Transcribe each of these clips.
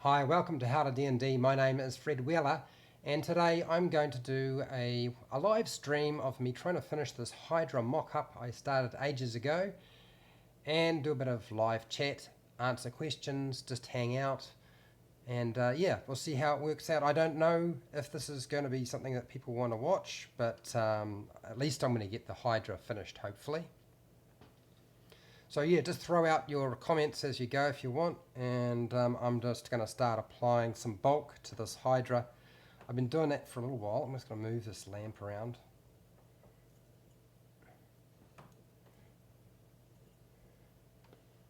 Hi, welcome to How to D&D. My name is Fred Wheeler, and today I'm going to do a live stream of me trying to finish this Hydra mock-up I started ages ago, and do a bit of live chat, answer questions, just hang out, and yeah, we'll see how it works out. I don't know if this is going to be something that people want to watch, but at least I'm going to get the Hydra finished, hopefully. So yeah, just throw out your comments as you go if you want, and I'm just going to start applying some bulk to this Hydra. I've been doing that for a little while. I'm just going to move this lamp around.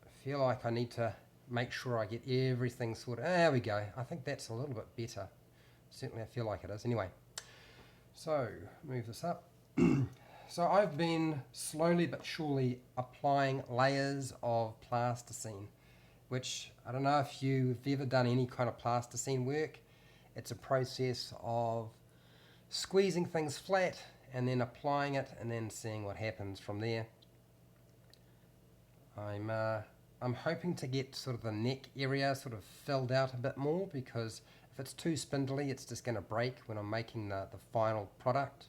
I feel like I need to make sure I get everything sorted. There we go. I think that's a little bit better. Certainly I feel like it is. Anyway, so move this up. So I've been slowly but surely applying layers of plasticine, which I don't know if you've ever done any kind of plasticine work. It's a process of squeezing things flat and then applying it and then seeing what happens from there. I'm hoping to get sort of the neck area sort of filled out a bit more, because if it's too spindly it's just going to break when I'm making the final product.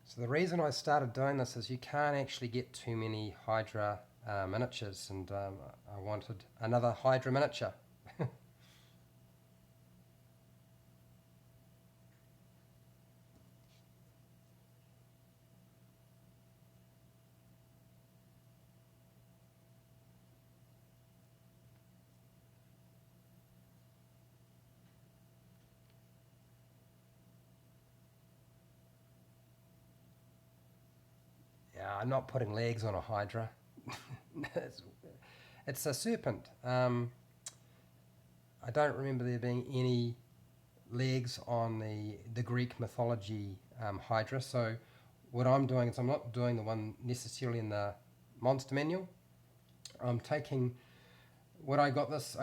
So the reason I started doing this is you can't actually get too many Hydra miniatures, and I wanted another Hydra miniature. Yeah, I'm not putting legs on a Hydra. It's a serpent. I don't remember there being any legs on the Greek mythology Hydra. So what I'm doing is I'm not doing the one necessarily in the monster manual. I'm taking what I got this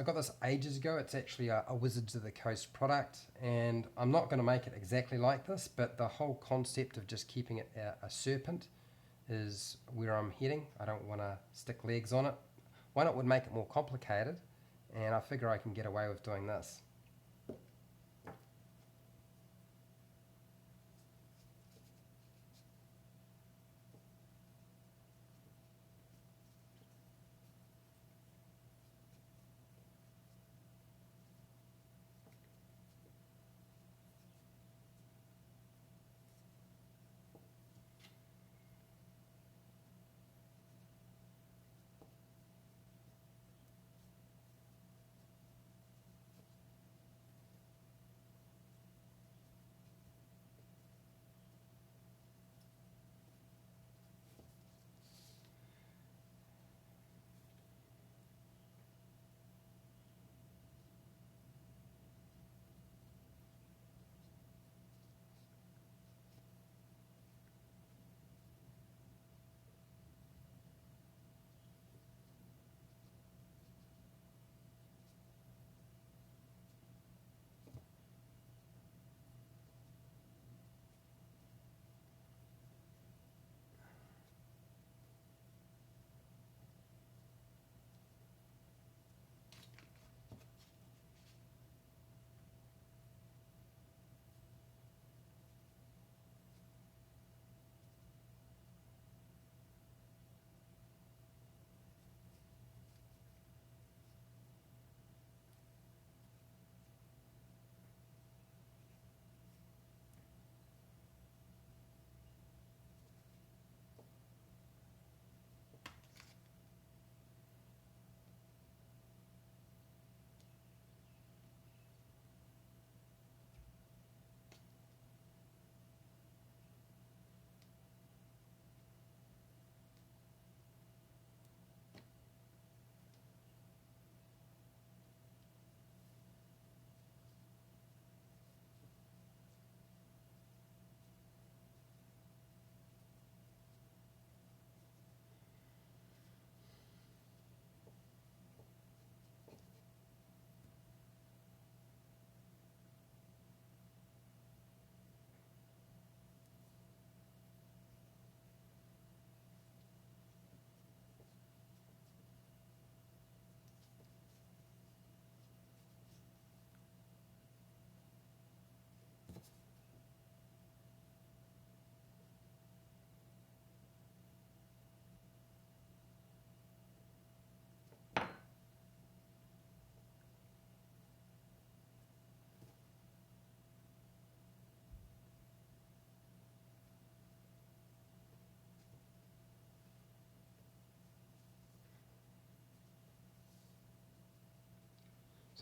ages ago. It's actually a Wizards of the Coast product, and I'm not going to make it exactly like this, but the whole concept of just keeping it a serpent is where I'm heading. I don't want to stick legs on it. One, it would make it more complicated, and I figure I can get away with doing this.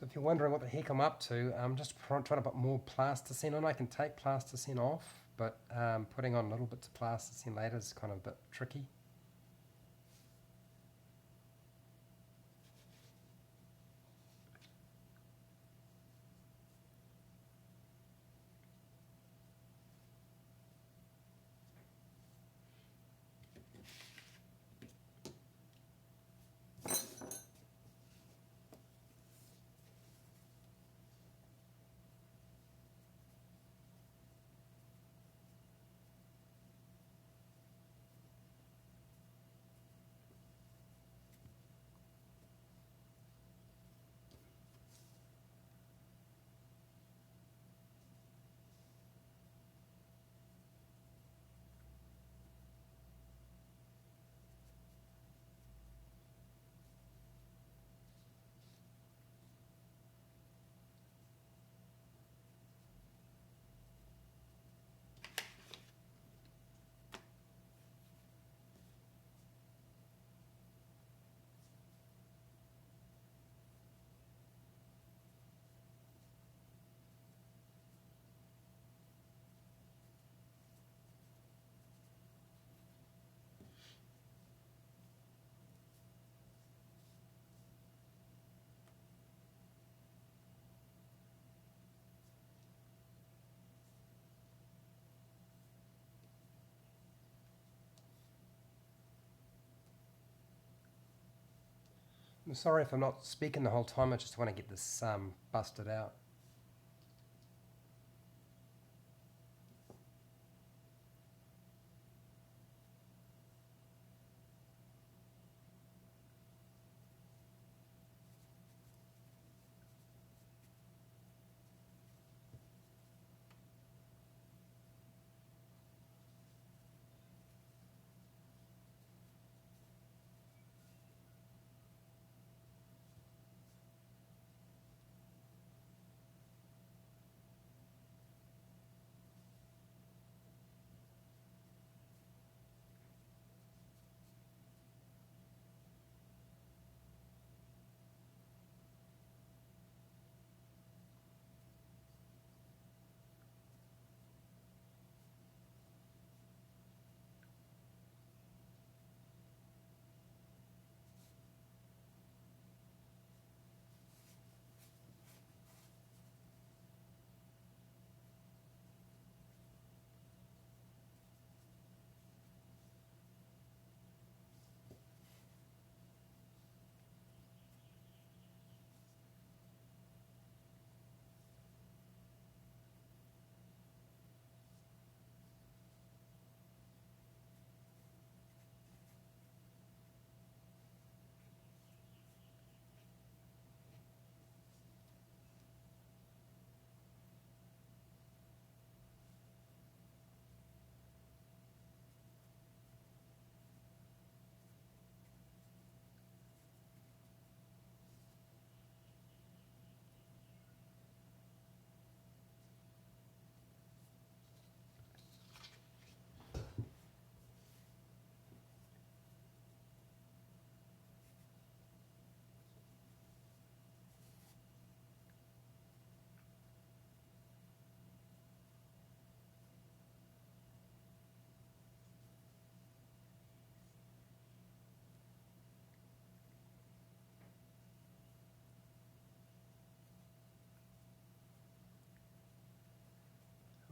So if you're wondering what the heck I'm up to, I'm just trying to put more plasticine on. I can take plasticine off, but putting on little bits of plasticine later is kind of a bit tricky. I'm sorry if I'm not speaking the whole time, I just want to get this busted out.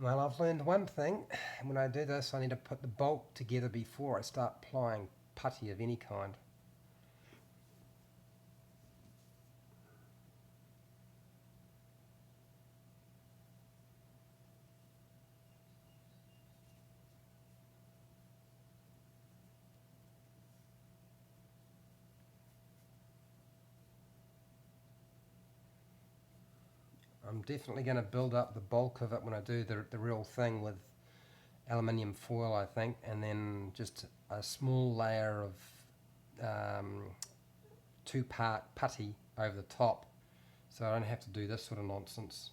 Well, I've learned one thing. When I do this, I need to put the bulk together before I start applying putty of any kind. I'm definitely going to build up the bulk of it when I do the real thing with aluminium foil, I think, and then just a small layer of two-part putty over the top, so I don't have to do this sort of nonsense.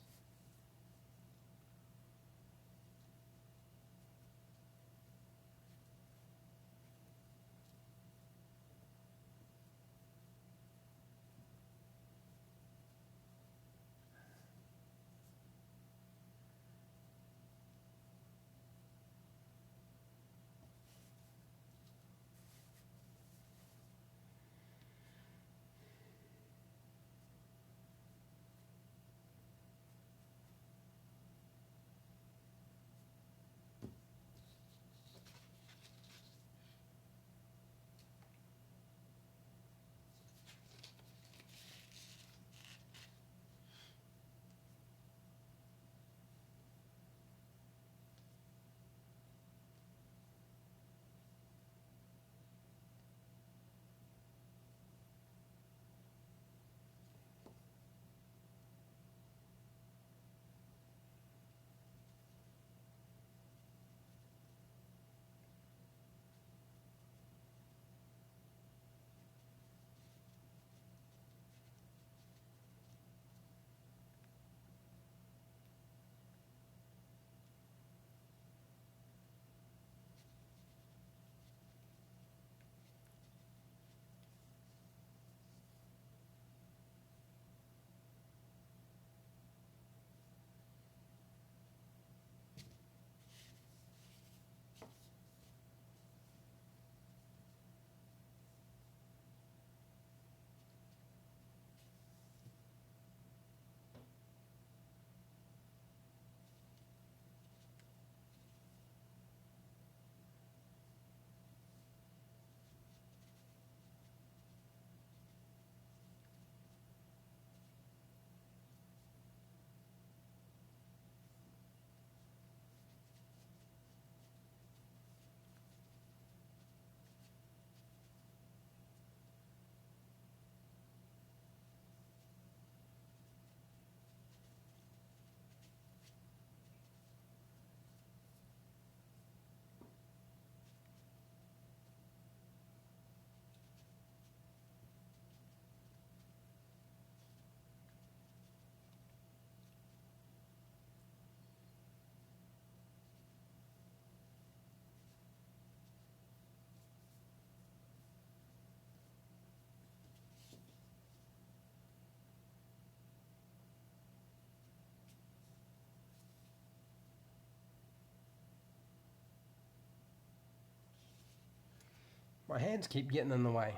My hands keep getting in the way.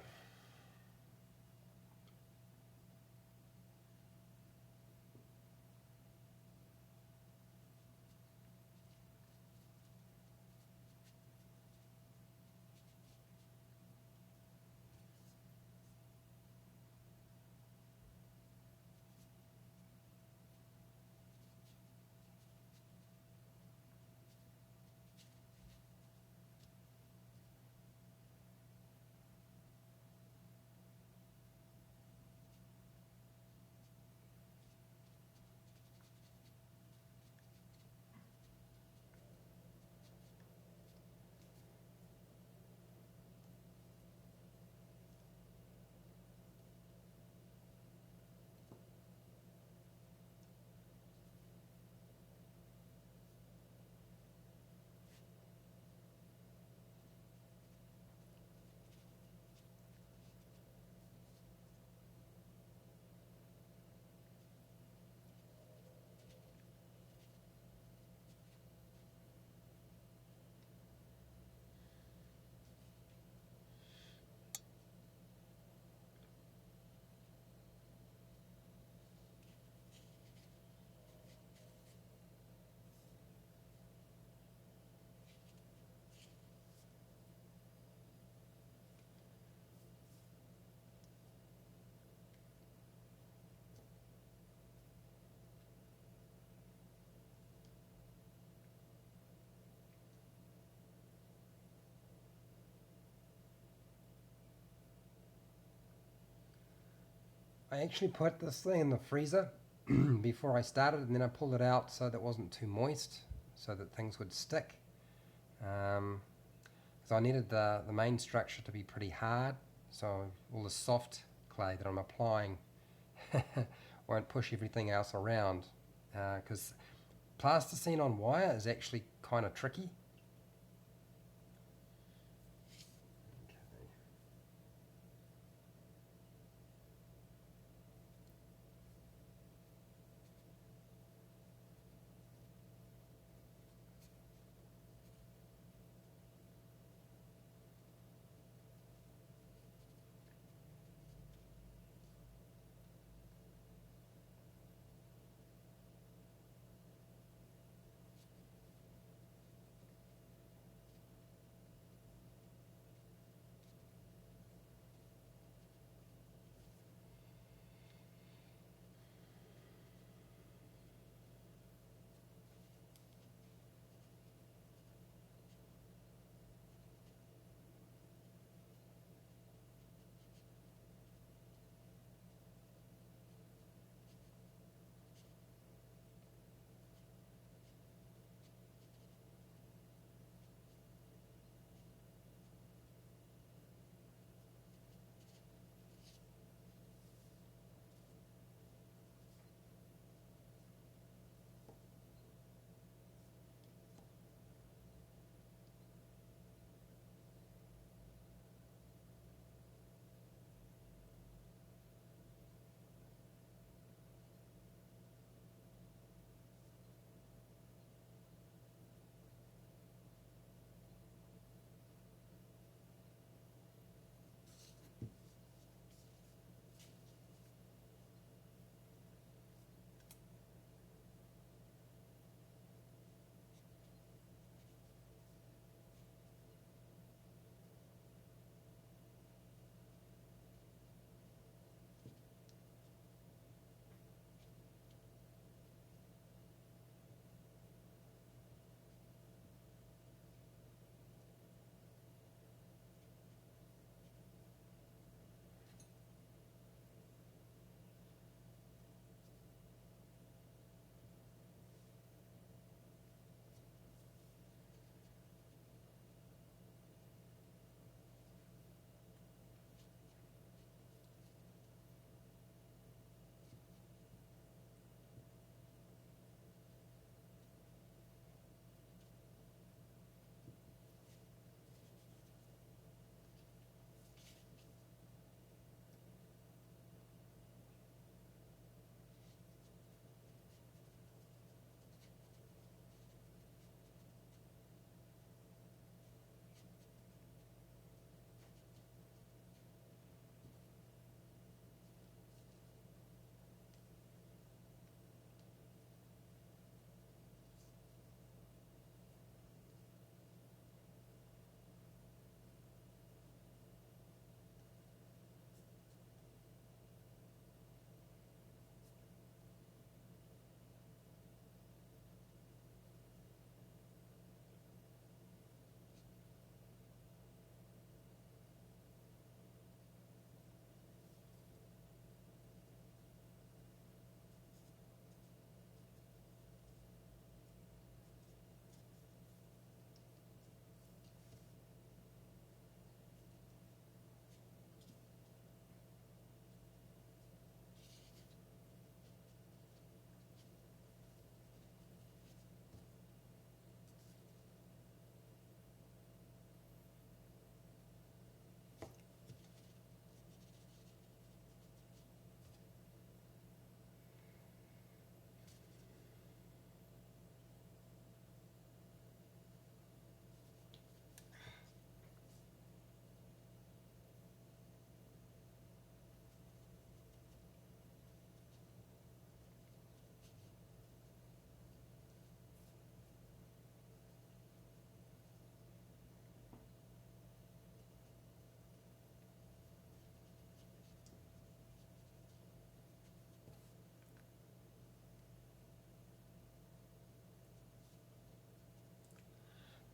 I actually put this thing in the freezer before I started, and then I pulled it out so that it wasn't too moist, so that things would stick. So I needed the main structure to be pretty hard, so all the soft clay that I'm applying won't push everything else around, because plasticine on wire is actually kind of tricky.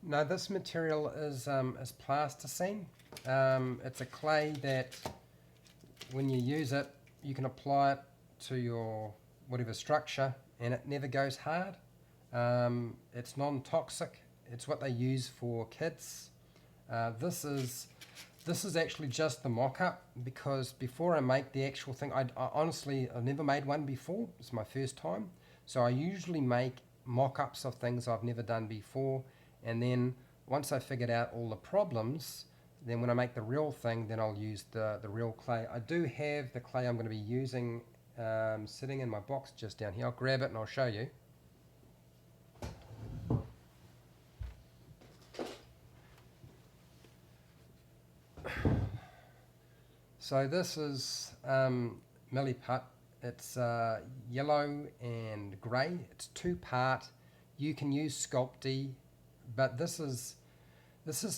No, this material is plasticine. It's a clay that when you use it, you can apply it to your whatever structure and it never goes hard. It's non-toxic. It's what they use for kids. This is actually just the mock-up, because before I make the actual thing, I honestly, I've never made one before. It's my first time. So I usually make mock-ups of things I've never done before, and then once I figured out all the problems, then when I make the real thing, then I'll use the real clay. I do have the clay I'm going to be using sitting in my box just down here. I'll grab it and I'll show you. So this is milliput. It's yellow and grey. It's two-part. You can use Sculpty, but this is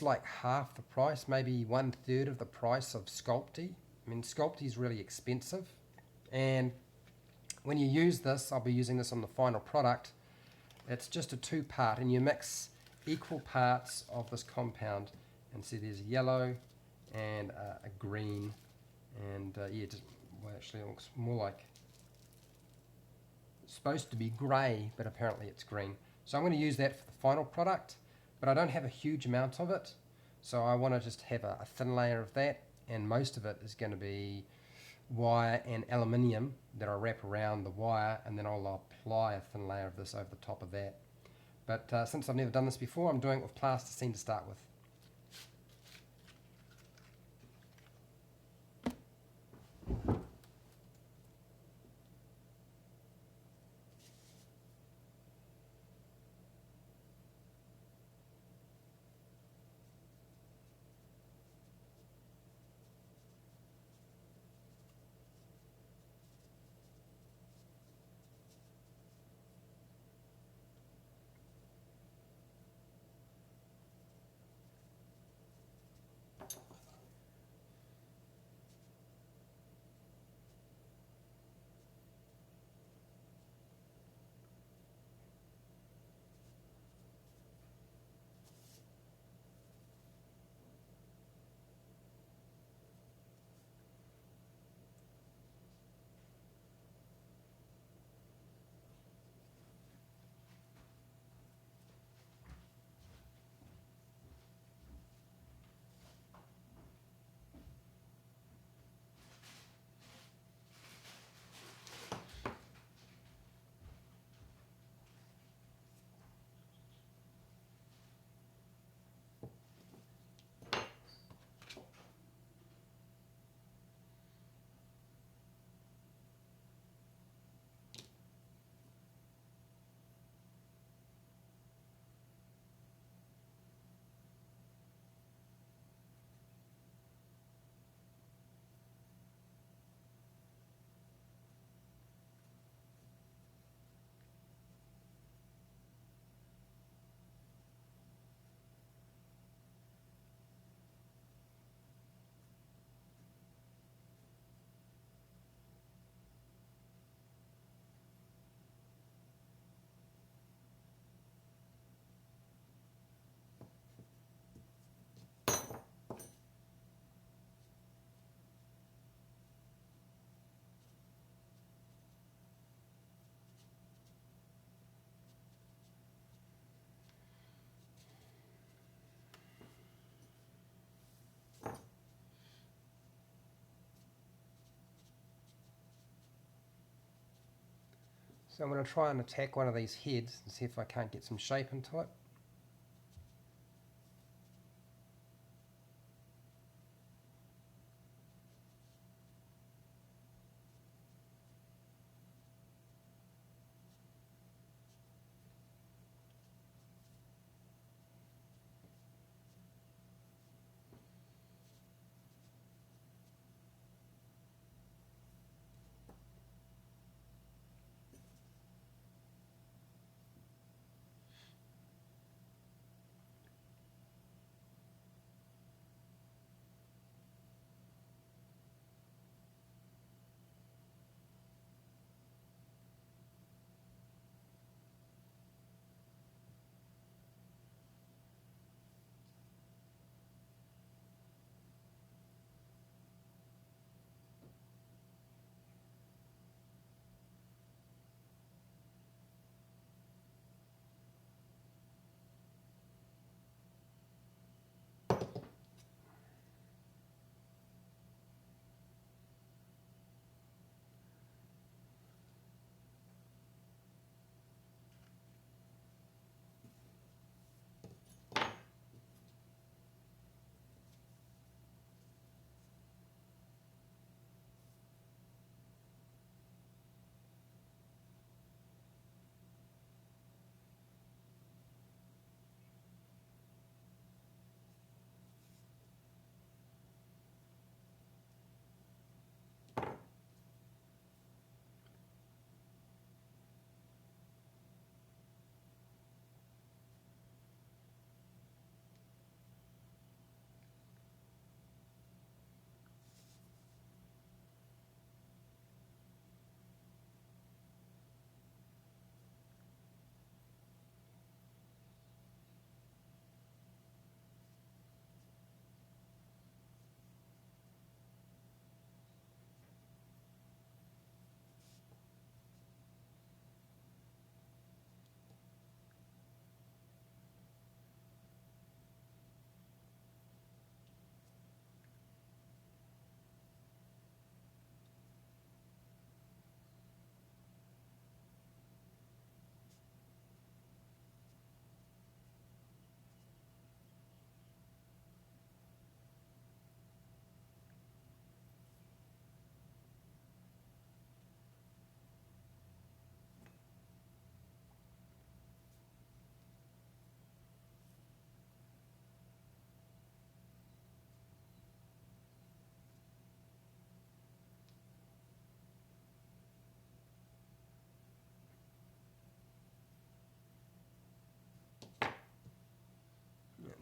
like half the price, maybe 1/3 of the price of Sculpty. I mean, Sculpty is really expensive, and when you use this, I'll be using this on the final product. It's just a two-part, and you mix equal parts of this compound, and see there's yellow and a green. And yeah, well, actually it looks more like, it's supposed to be grey, but apparently it's green. So I'm going to use that for the final product, but I don't have a huge amount of it, so I want to just have a thin layer of that, and most of it is going to be wire and aluminium that I wrap around the wire, and then I'll apply a thin layer of this over the top of that. But since I've never done this before, I'm doing it with plasticine to start with. So I'm going to try and attack one of these heads and see if I can't get some shape into it.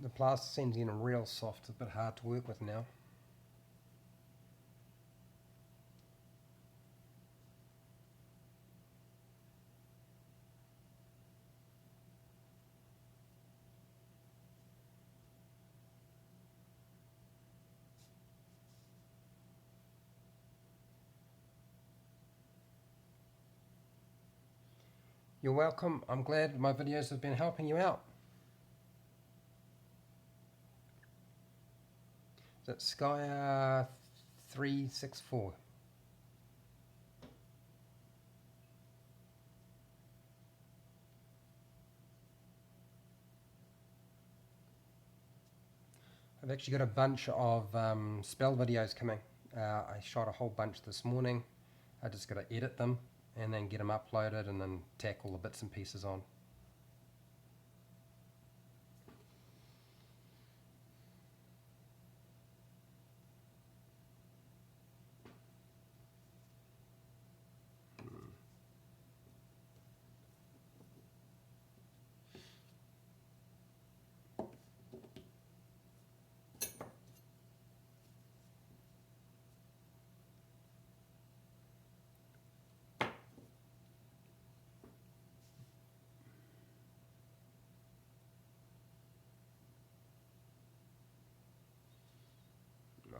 The plasticine is getting real soft, it's a bit hard to work with now. You're welcome. I'm glad my videos have been helping you out. That's Sky 364. I've actually got a bunch of spell videos coming. I shot a whole bunch this morning. I just got to edit them and then get them uploaded and then tack all the bits and pieces on.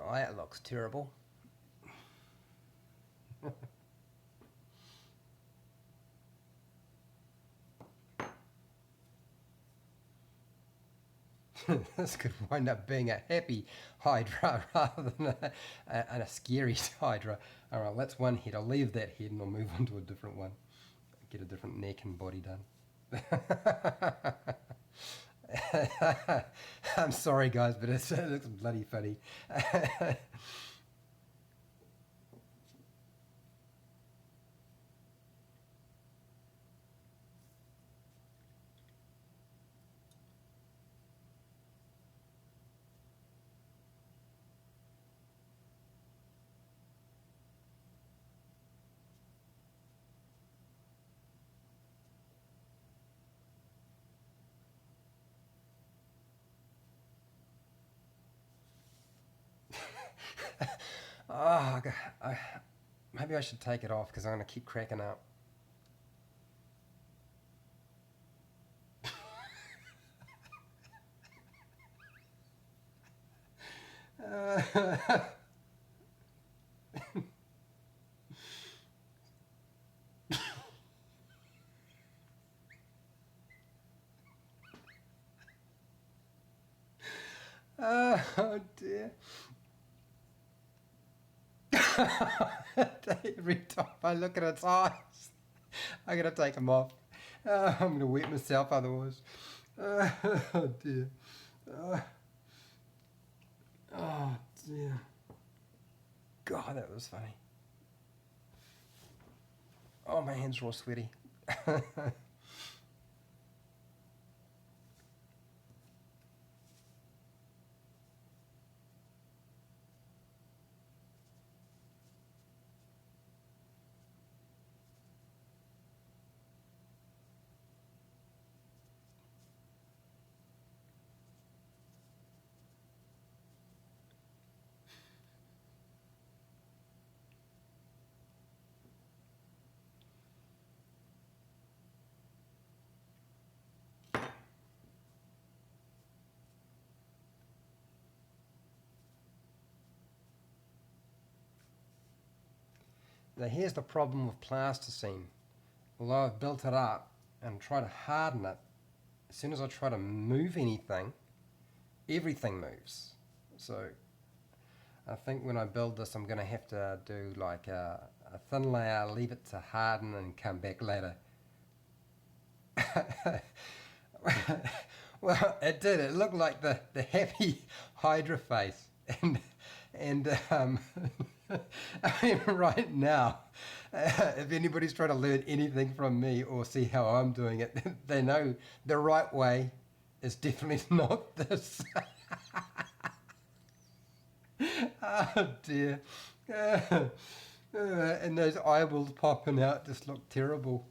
Oh, that looks terrible. This could wind up being a happy Hydra rather than a scary Hydra. Alright, that's one head. I'll leave that head and I'll move on to a different one. Get a different neck and body done. I'm sorry guys, but it looks bloody funny. Oh, maybe I should take it off because I'm going to keep cracking up. Oh dear. Every time I look at its eyes, I'm going to take them off. I'm going to wet myself otherwise. Oh dear. Oh dear. God, that was funny. Oh, my hands are all sweaty. Now here's the problem with plasticine. Although I've built it up and try to harden it, as soon as I try to move anything, everything moves. So I think when I build this, I'm going to have to do like a thin layer, leave it to harden and come back later. Well, it did. It looked like the happy Hydra face. And I mean, right now, if anybody's trying to learn anything from me or see how I'm doing it, they know the right way is definitely not this. Oh dear. And those eyeballs popping out just look terrible.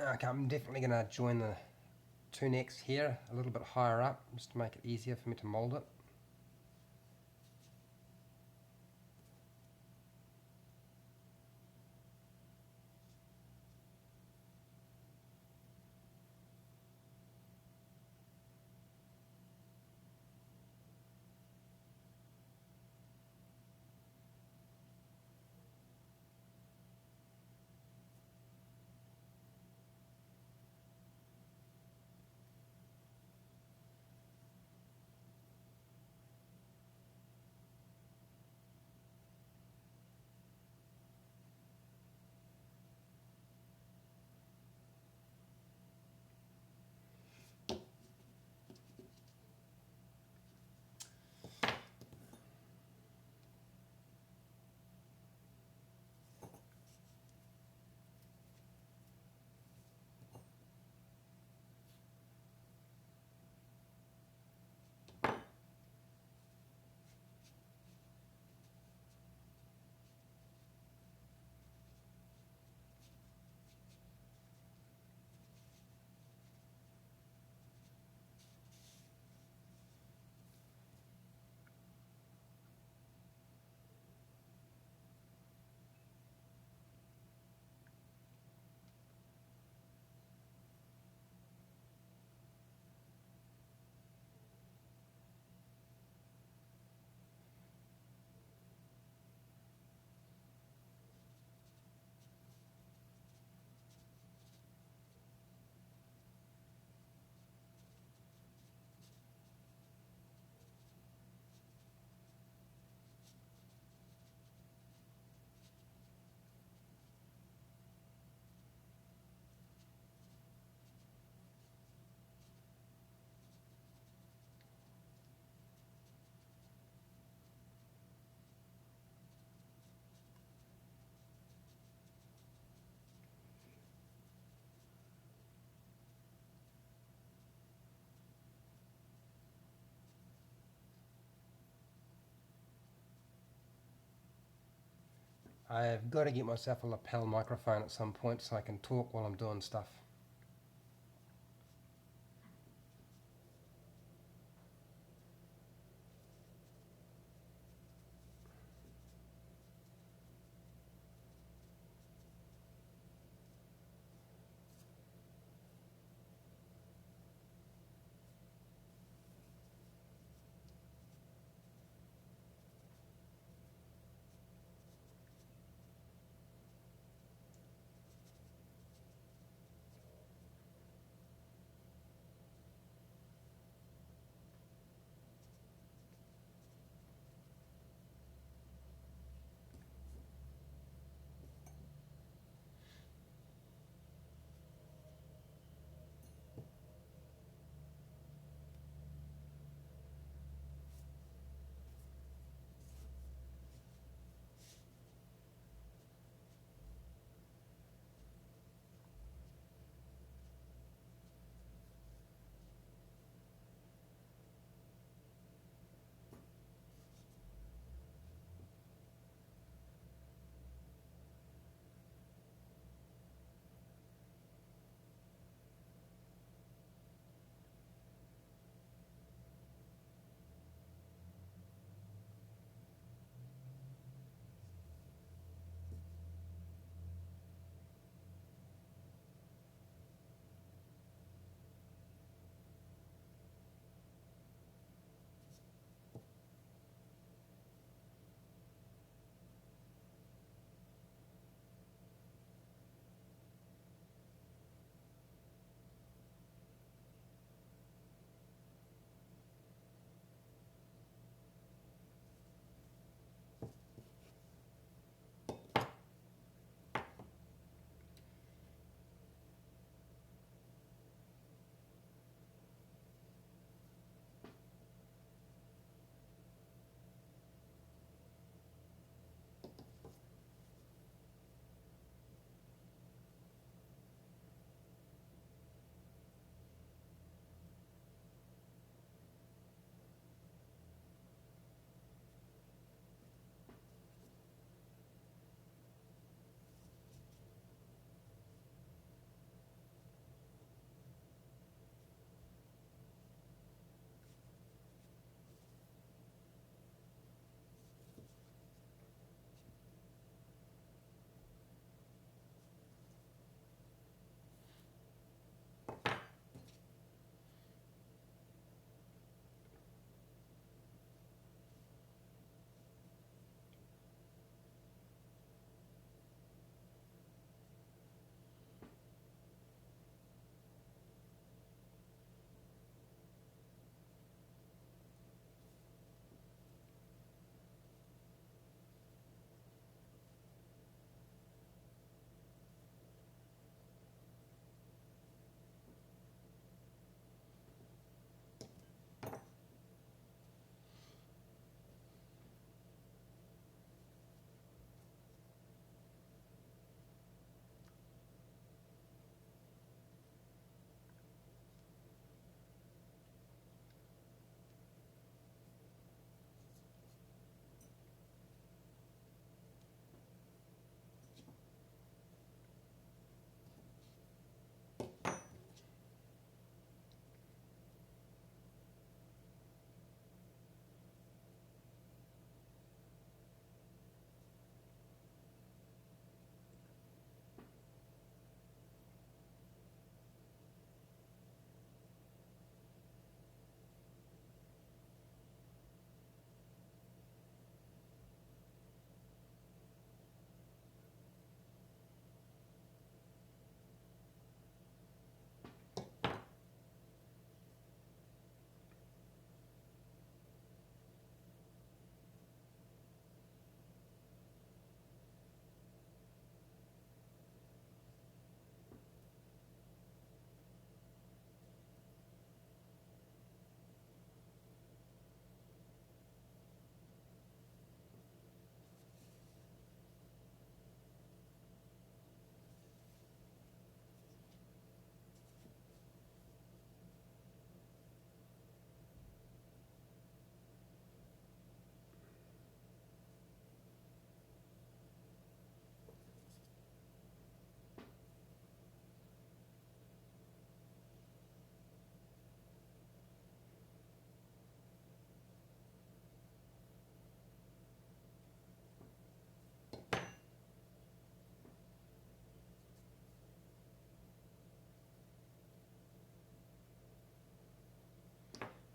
Okay, I'm definitely going to join the two necks here a little bit higher up just to make it easier for me to mould it. I've got to get myself a lapel microphone at some point so I can talk while I'm doing stuff.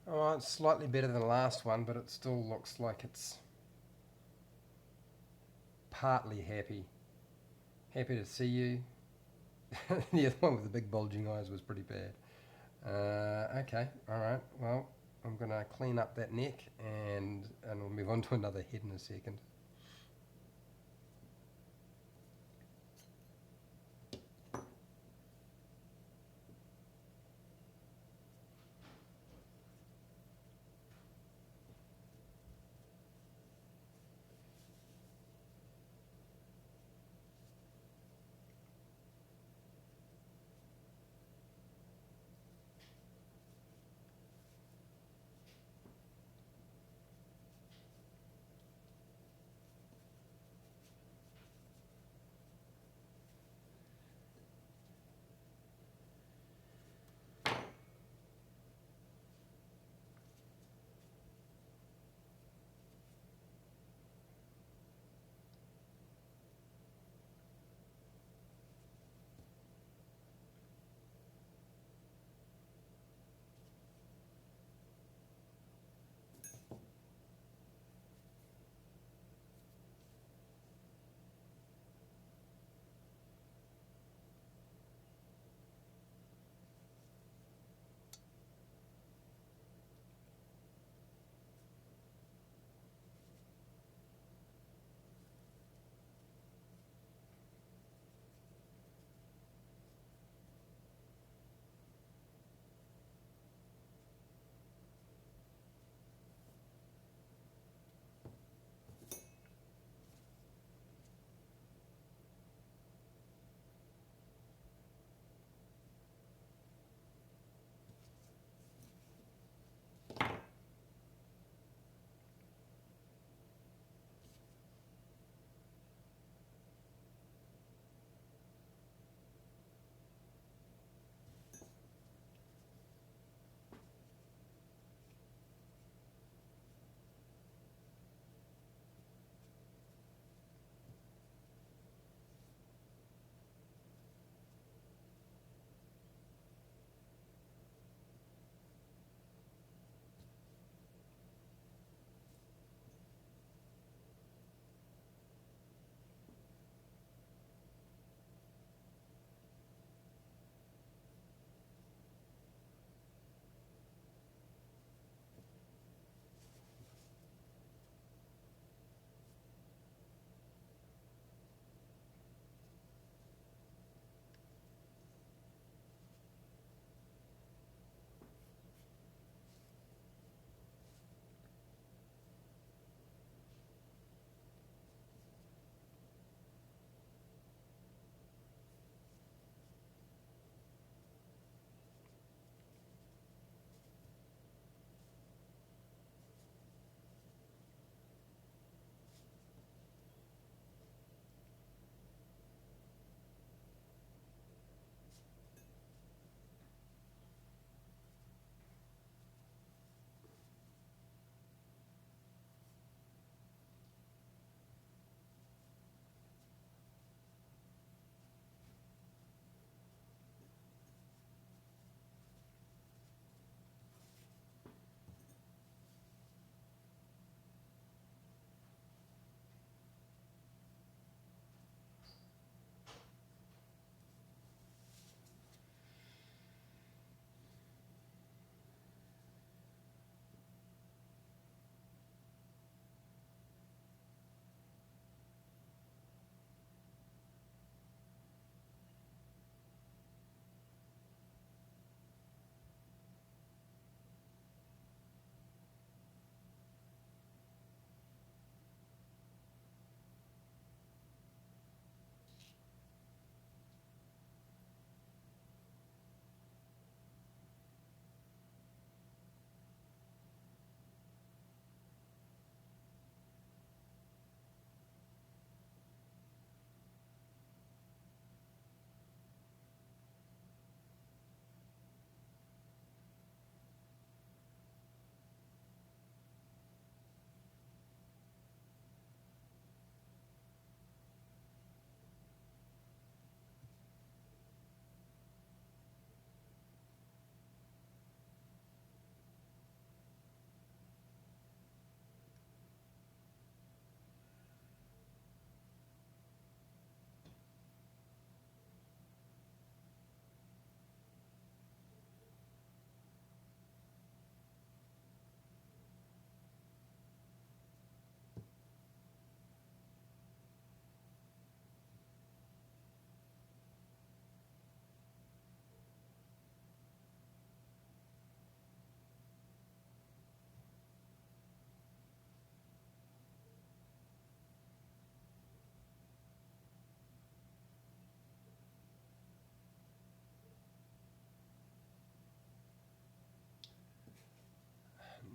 Oh, it's slightly better than the last one, but it still looks like it's partly happy. Happy to see you. The other one with the big bulging eyes was pretty bad. Okay, alright, well, I'm going to clean up that neck and we'll move on to another head in a second.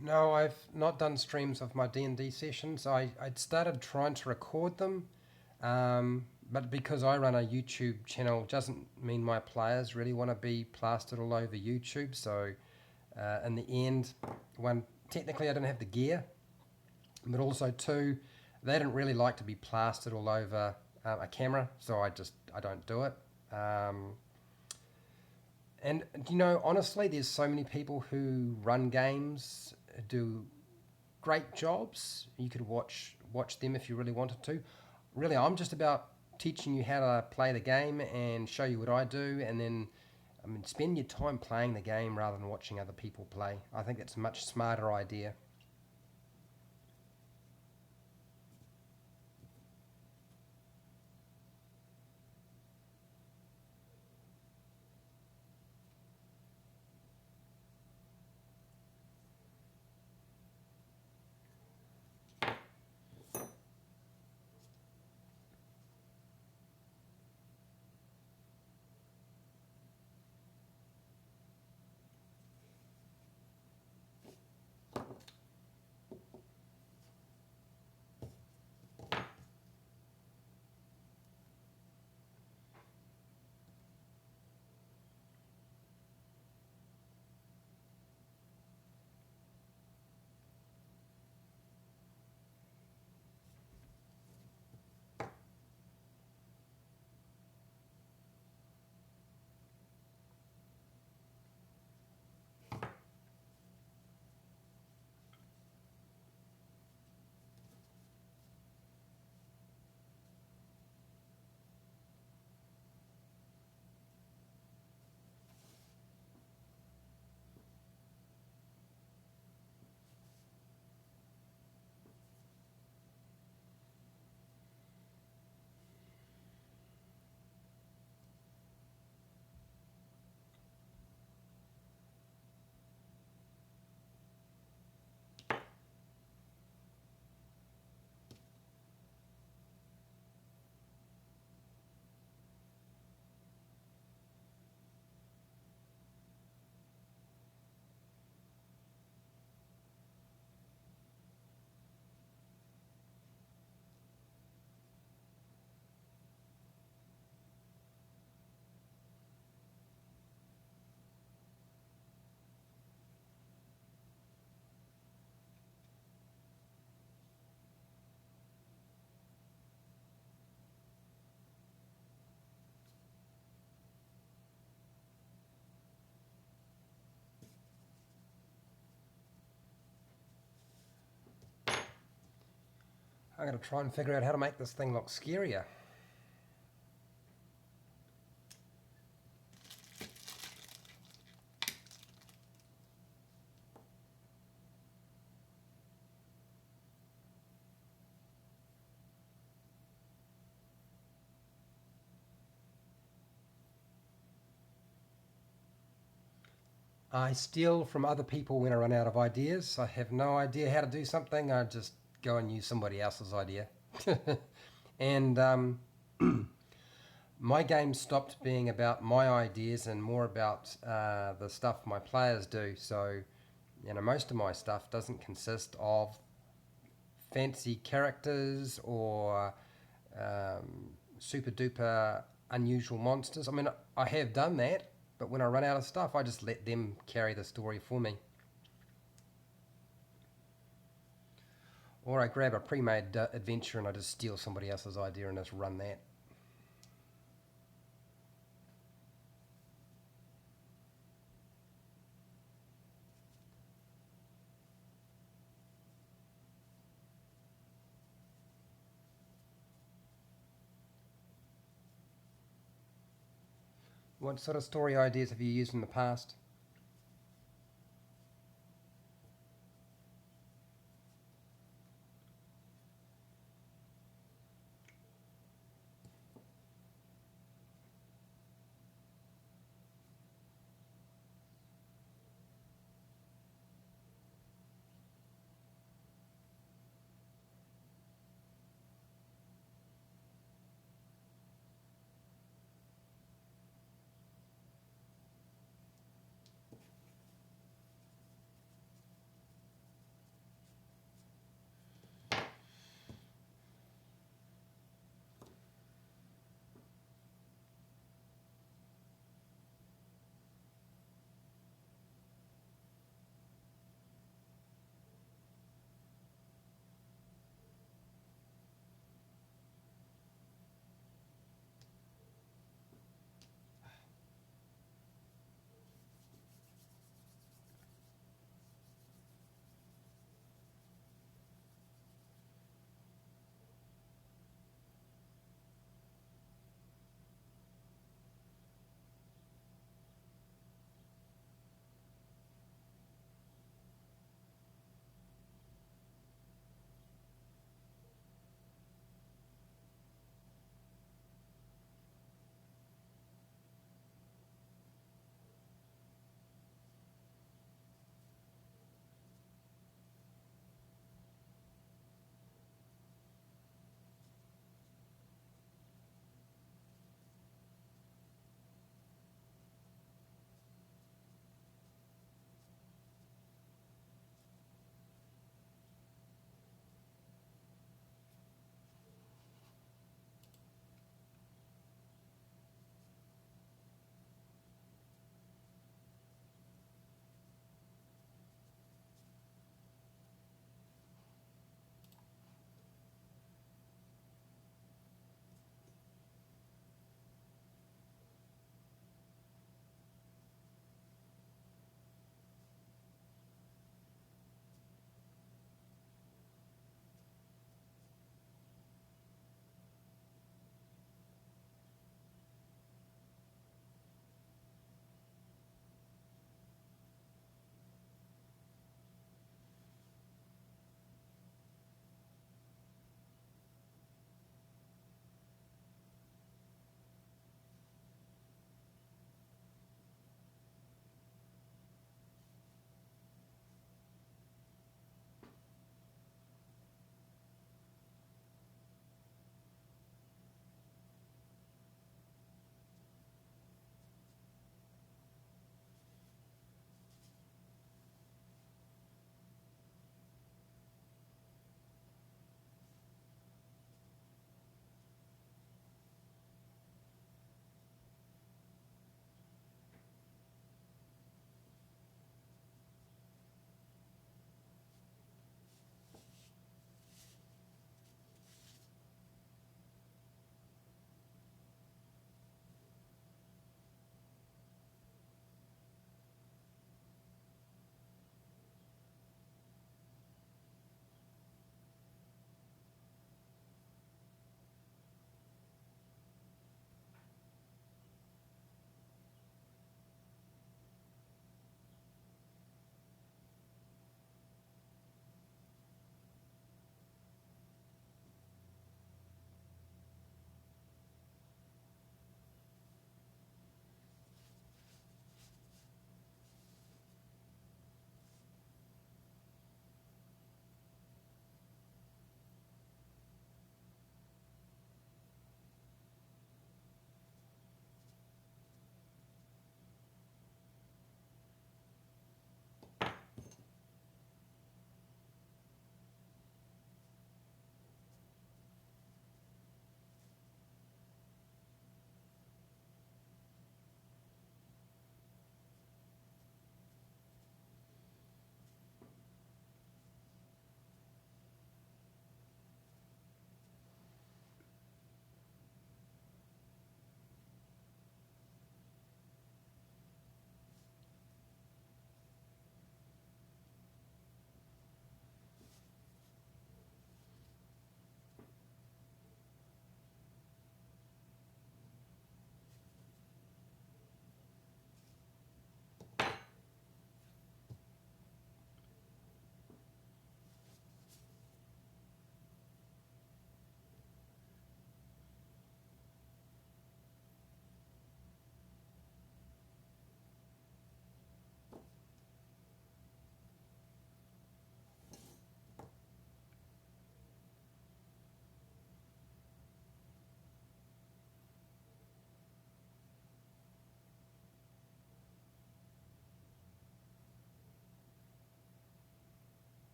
No, I've not done streams of my D&D sessions. I'd started trying to record them, but because I run a YouTube channel doesn't mean my players really want to be plastered all over YouTube. So in the end, one, technically I didn't have the gear, but also two, they didn't really like to be plastered all over a camera, so I don't do it. And you know, honestly, there's so many people who run games, do great jobs. You could watch them if you really wanted to. Really, I'm just about teaching you how to play the game and show you what I do, and then I mean, spend your time playing the game rather than watching other people play. I think it's a much smarter idea. I'm going to try and figure out how to make this thing look scarier. I steal from other people when I run out of ideas. I have no idea how to do something. I just go and use somebody else's idea. And my game stopped being about my ideas and more about the stuff my players do. So, you know, most of my stuff doesn't consist of fancy characters or super duper unusual monsters. I mean, I have done that, but when I run out of stuff, I just let them carry the story for me. Or I grab a pre-made adventure and I just steal somebody else's idea and just run that. What sort of story ideas have you used in the past?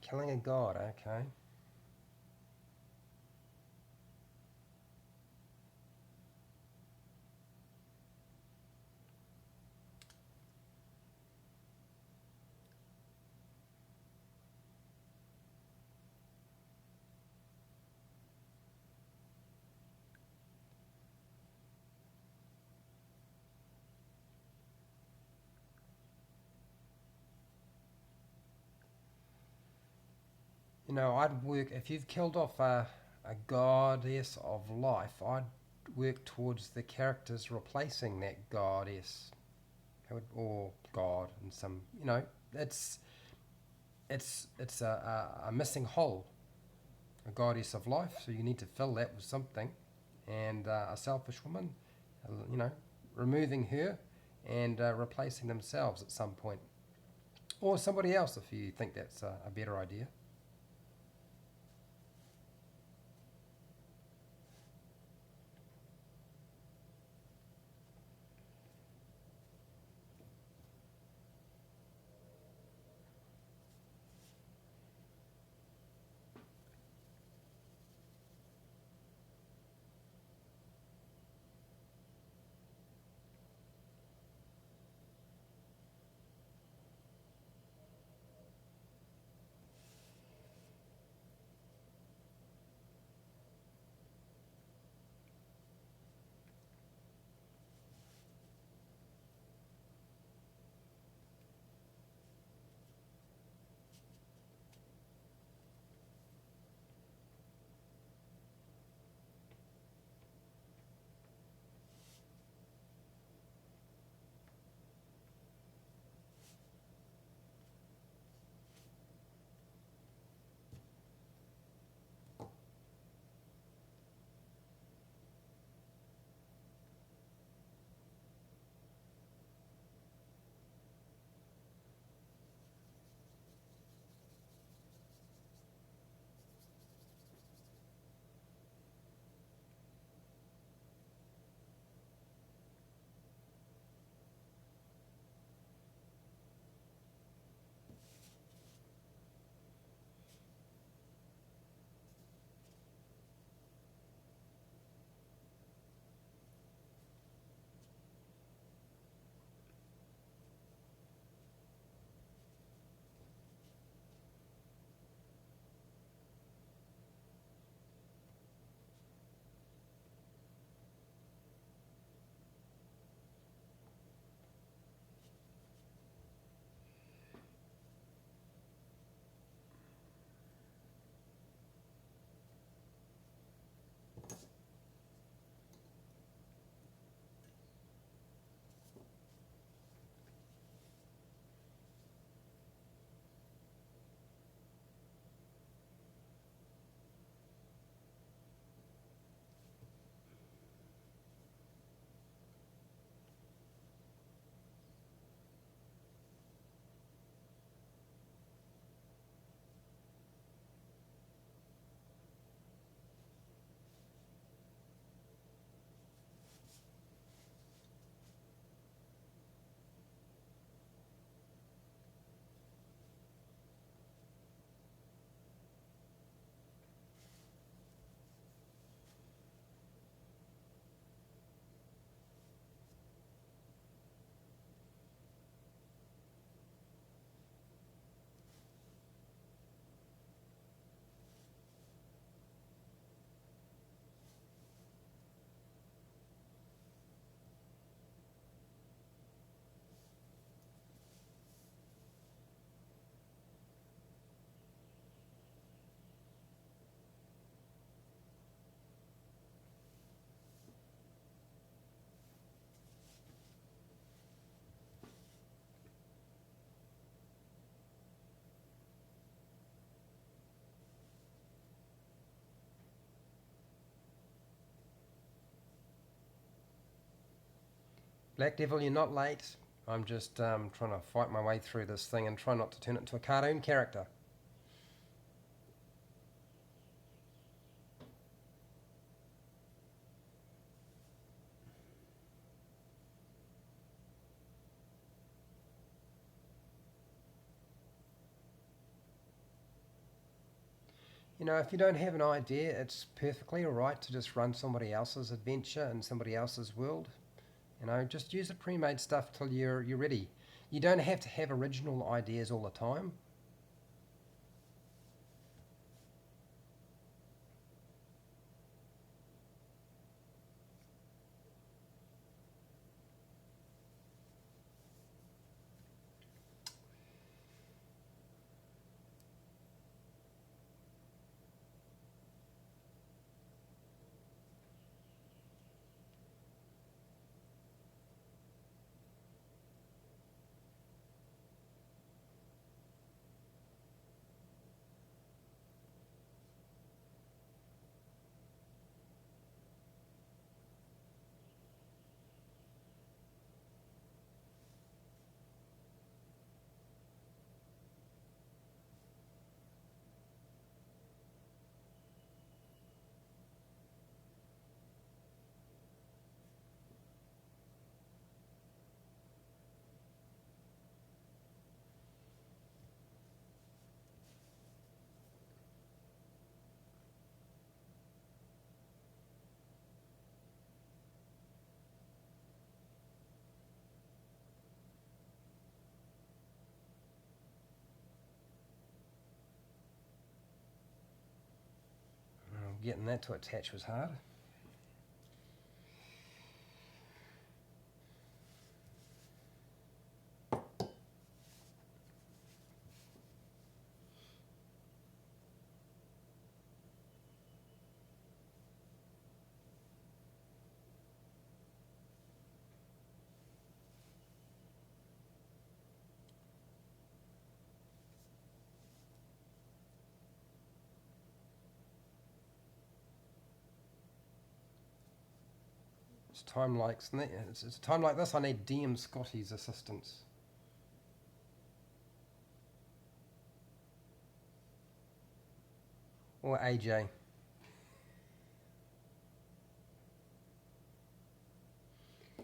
Killing a god, okay. You know, I'd work, if you've killed off a goddess of life, I'd work towards the characters replacing that goddess. Or god in some, you know, it's a missing hole, a goddess of life, so you need to fill that with something. And a selfish woman, you know, removing her and replacing themselves at some point. Or somebody else if you think that's a better idea. Black Devil, you're not late. I'm just trying to fight my way through this thing and try not to turn it into a cartoon character. You know, if you don't have an idea, it's perfectly alright to just run somebody else's adventure in somebody else's world. You know, just use the pre-made stuff till you're ready. You don't have to have original ideas all the time. Getting that to attach was hard. It's a time like this I need DM Scotty's assistance. Or AJ.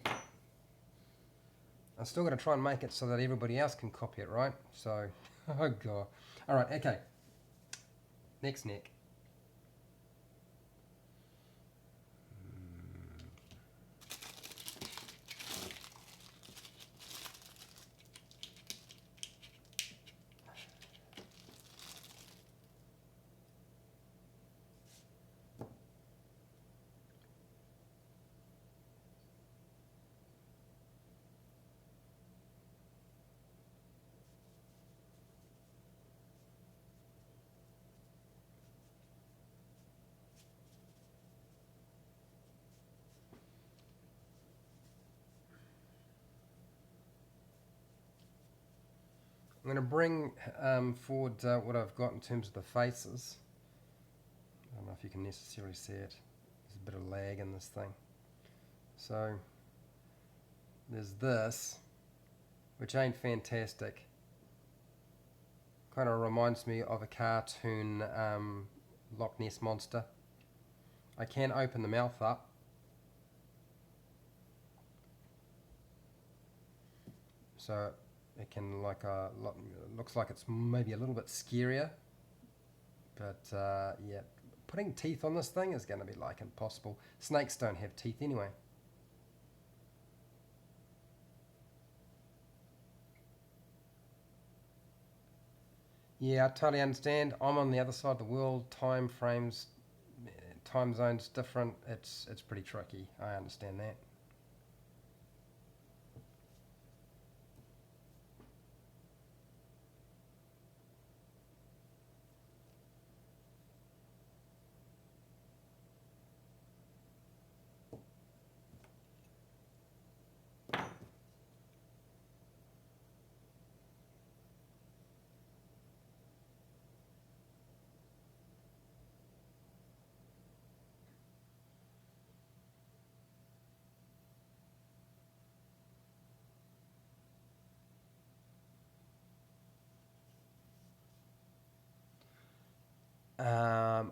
I'm still going to try and make it so that everybody else can copy it, right? So, oh god. Alright, okay. Next neck. I'm going to bring forward what I've got in terms of the faces. I don't know if you can necessarily see it. There's a bit of lag in this thing. So there's this, which ain't fantastic. Kind of reminds me of a cartoon Loch Ness monster. I can open the mouth up. So it can looks like it's maybe a little bit scarier, but yeah, putting teeth on this thing is going to be like impossible. Snakes don't have teeth anyway. Yeah, I totally understand. I'm on the other side of the world. Time frames, time zones different. It's pretty tricky. I understand that.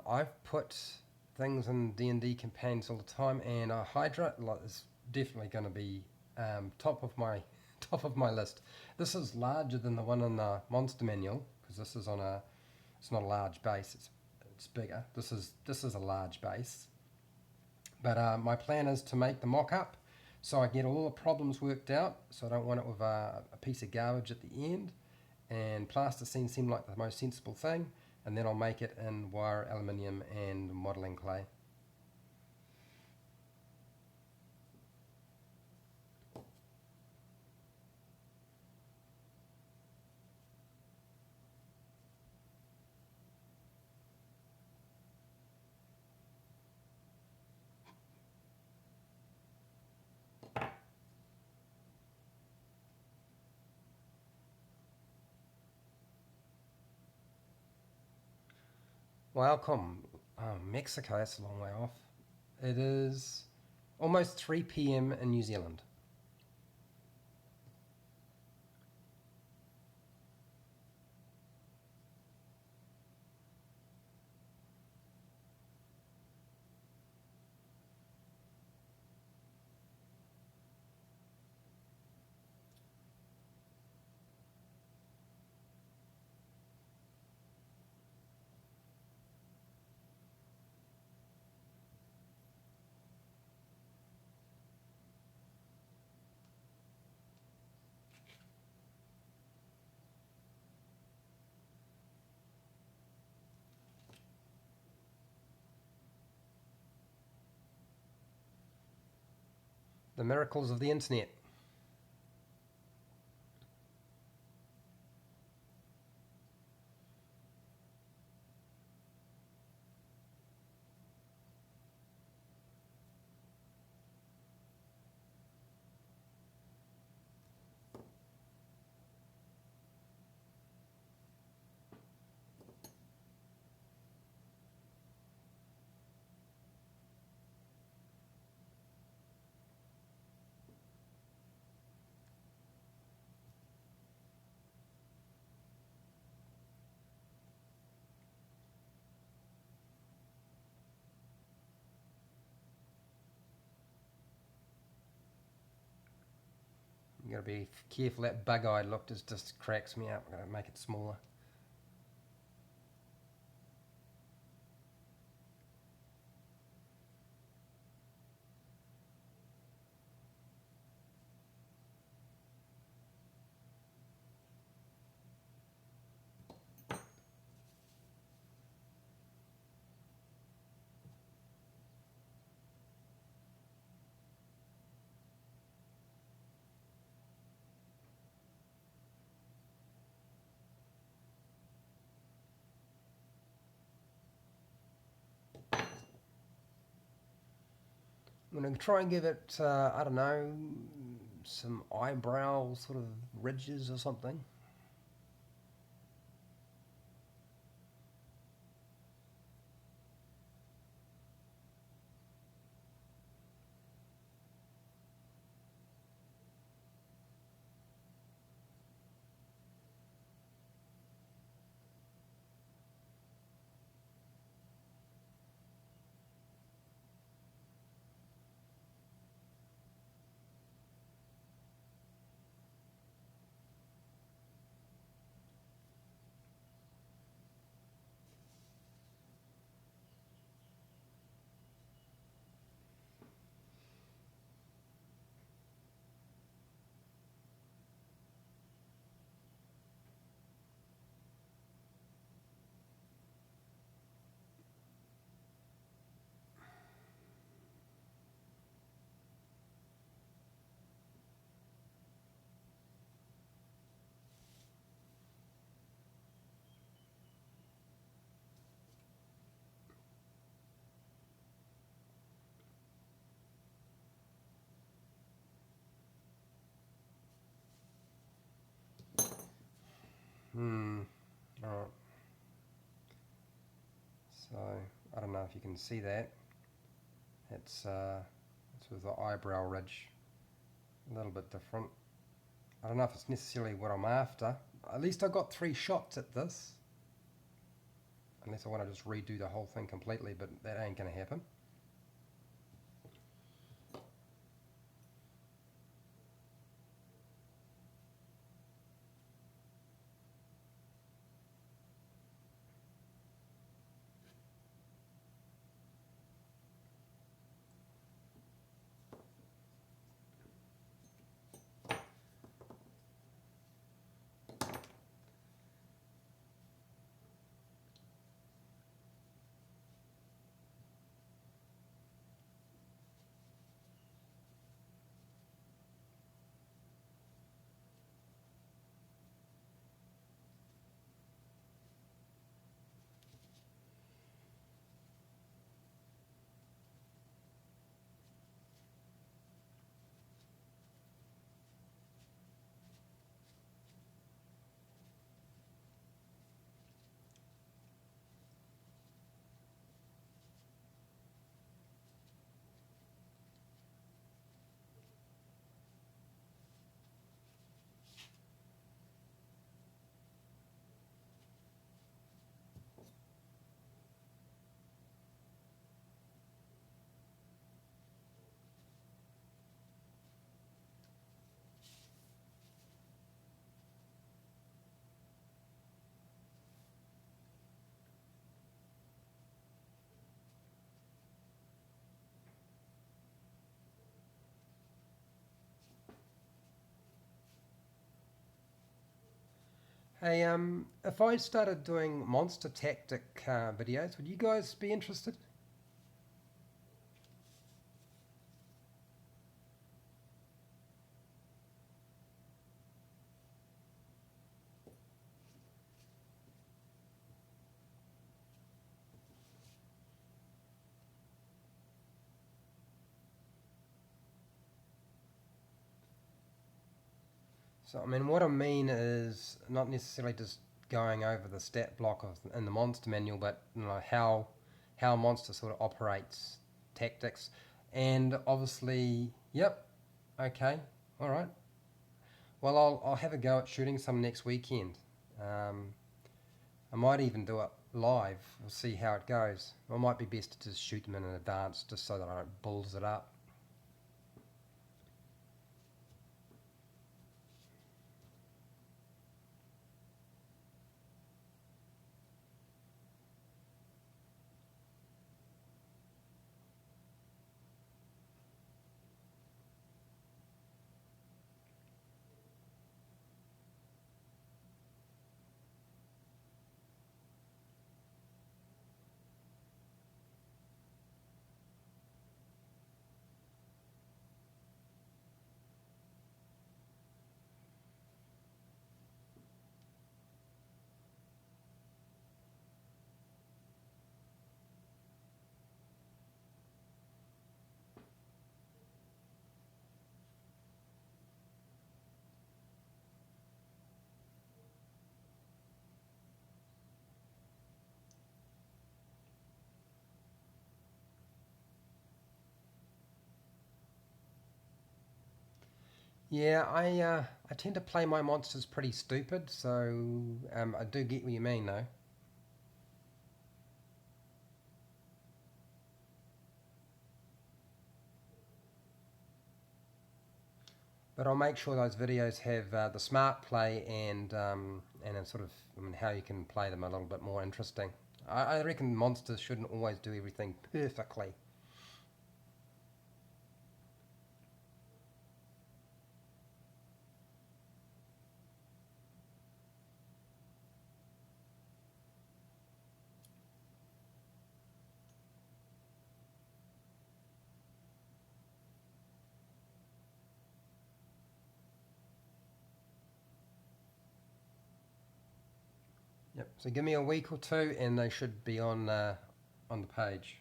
I've put things in D&D campaigns all the time, and Hydra is definitely going to be top of my top of my list. This is larger than the one in the Monster Manual because this is on a it's not a large base. It's it's bigger. This is a large base. But my plan is to make the mock-up so I get all the problems worked out, so I don't want it with a piece of garbage at the end. And plasticine seemed like the most sensible thing, and then I'll make it in wire aluminium and modelling clay. Welcome. Oh, Mexico, that's a long way off. It is almost 3 p.m. in New Zealand. The miracles of the internet. You gotta be careful, that bug-eyed look just cracks me up. I'm gonna make it smaller. I'm going to try and give it, I don't know, some eyebrow sort of ridges or something. Alright. So, I don't know if you can see that. It's with the eyebrow ridge. A little bit different. I don't know if it's necessarily what I'm after. At least I got 3 shots at this. Unless I want to just redo the whole thing completely, but that ain't going to happen. Hey, if I started doing monster tactic videos, would you guys be interested? So, I mean, what I mean is not necessarily just going over the stat block in the monster manual, but how a monster sort of operates, tactics, and obviously, yep, okay, all right. Well, I'll have a go at shooting some next weekend. Um, I might even do it live. We'll see how it goes. It might be best to just shoot them in advance, just so that I don't balls it up. Yeah, I tend to play my monsters pretty stupid, so I do get what you mean though. But I'll make sure those videos have the smart play and a sort of how you can play them a little bit more interesting. I reckon monsters shouldn't always do everything perfectly. Yep. So give me a week or two, and they should be on the page.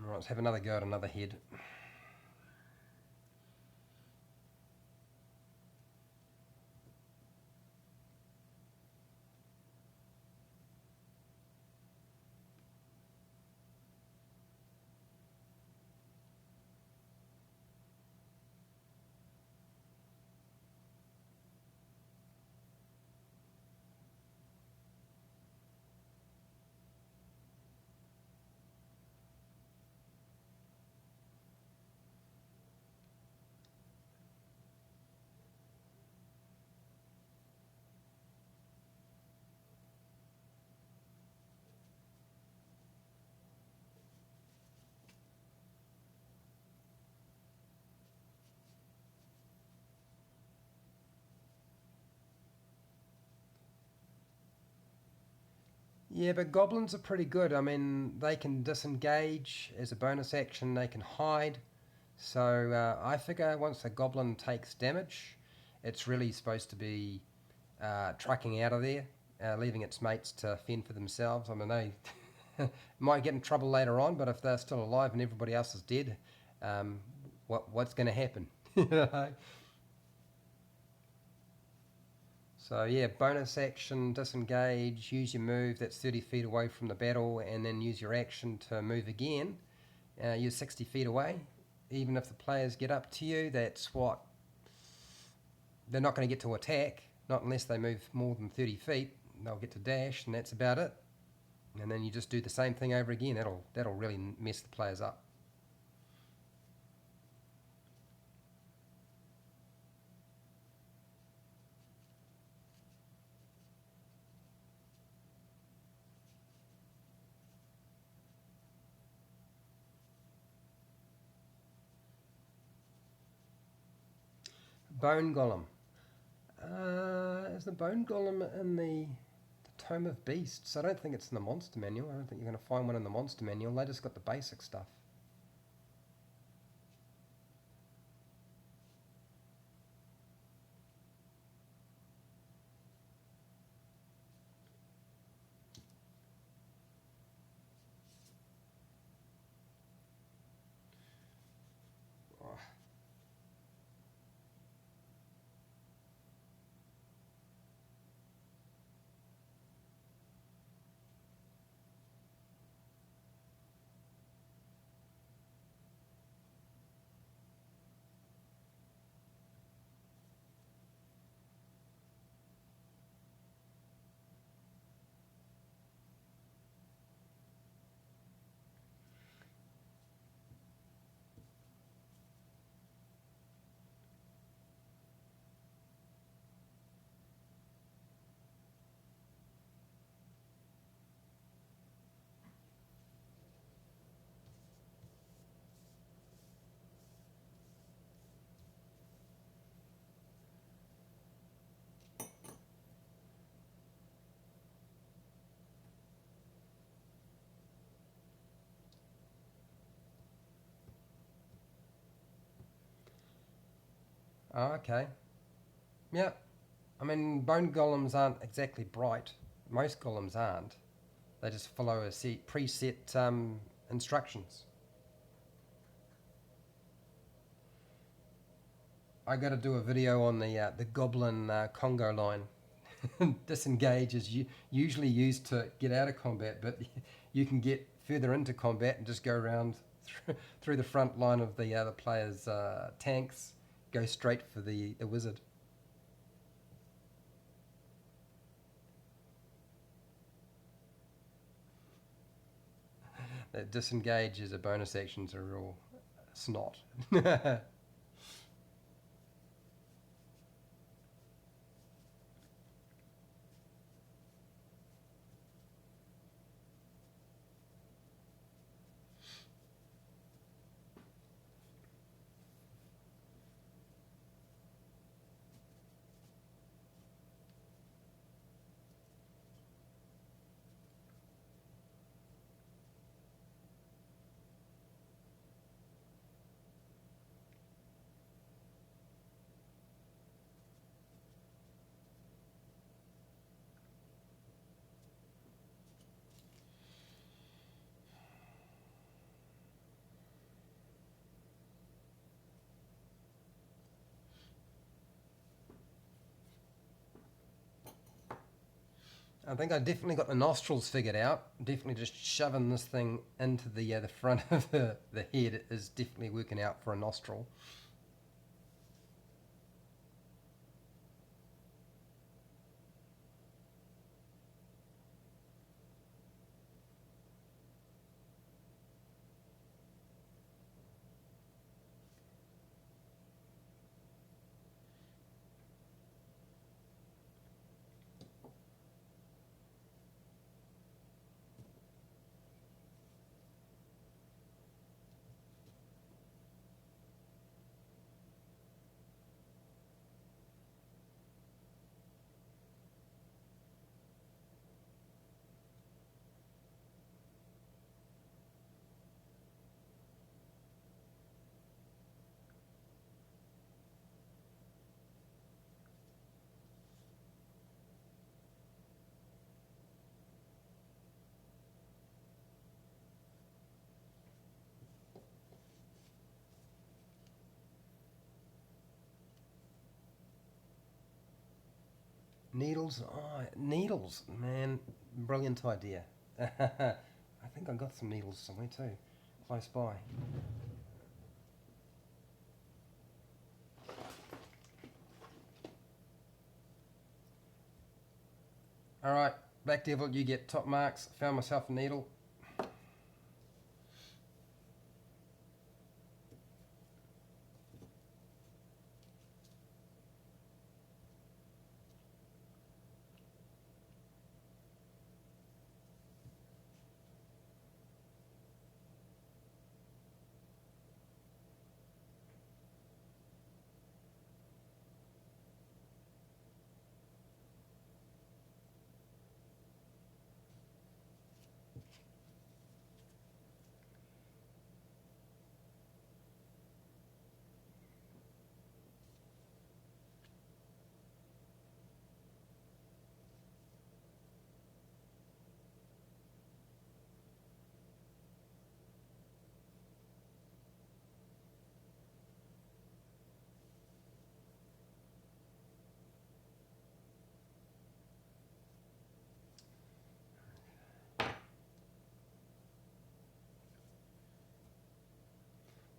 All right, let's have another go at another head. Yeah, but goblins are pretty good. I mean, they can disengage as a bonus action. They can hide. So I figure once a goblin takes damage, it's really supposed to be trucking out of there, leaving its mates to fend for themselves. I mean, they might get in trouble later on, but if they're still alive and everybody else is dead, um, what's going to happen? So yeah, bonus action, disengage, use your move that's 30 feet away from the battle, and then use your action to move again. You're 60 feet away. Even if the players get up to you, they're not going to get to attack, not unless they move more than 30 feet. They'll get to dash, and that's about it. And then you just do the same thing over again. That'll really mess the players up. bone golem. Is the bone golem in the Tome of Beasts? I don't think it's in the monster manual. I don't think you're going to find one in the monster manual. They just got the basic stuff. Oh, okay. Yeah. I mean, bone golems aren't exactly bright. Most golems aren't. They just follow a preset instructions. I got to do a video on the goblin Congo line. Disengage is usually used to get out of combat, but you can get further into combat and just go around through the front line of the player's tanks, go straight for the wizard. That disengage as a bonus action is a real snot. I think I definitely got the nostrils figured out. Definitely just shoving this thing into the front of the head is definitely working out for a nostril. Needles, oh, needles, man, brilliant idea. I think I got some needles somewhere too, close by. Alright, Black Devil, you get top marks. Found myself a needle.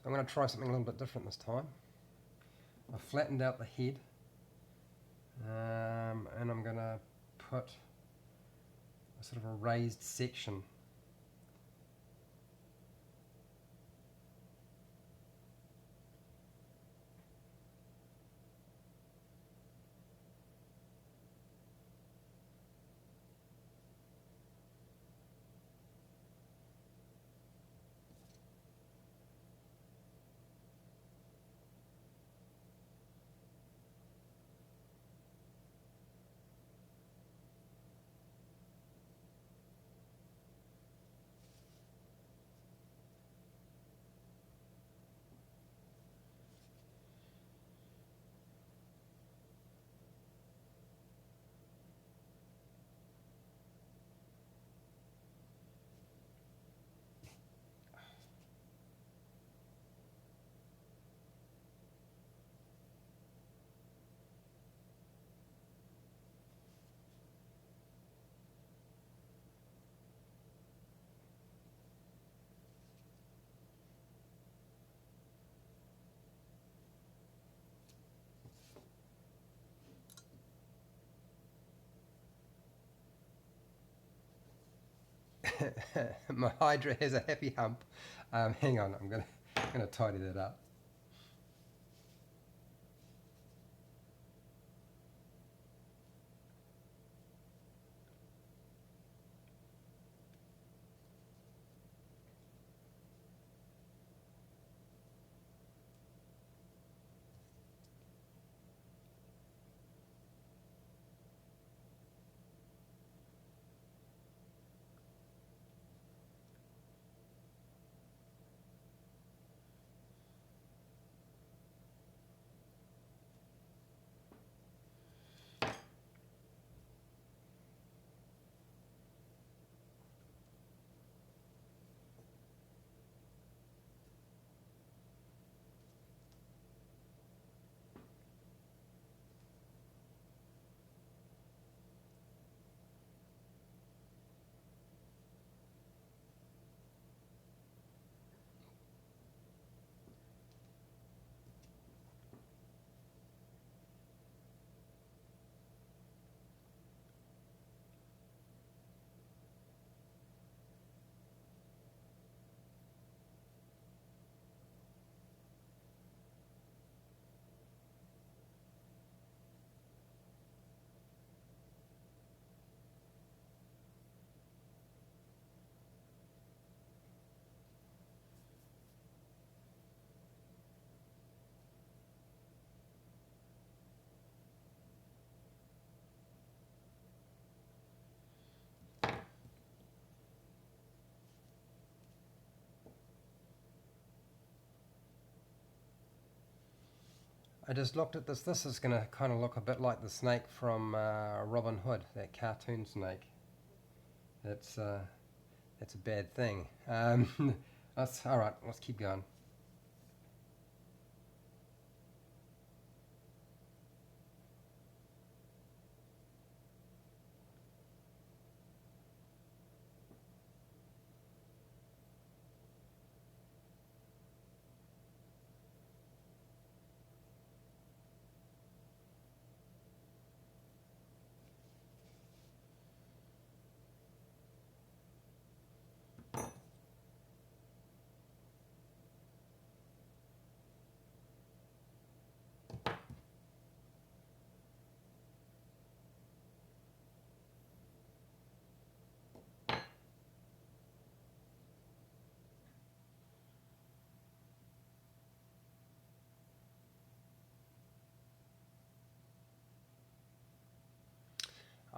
I'm going to try something a little bit different this time. I've flattened out the head, and I'm going to put a sort of a raised section. My Hydra has a happy hump. Hang on, I'm gonna tidy that up. I just looked at this. This is going to kind of look a bit like the snake from Robin Hood, that cartoon snake. That's a bad thing. All right. Let's keep going.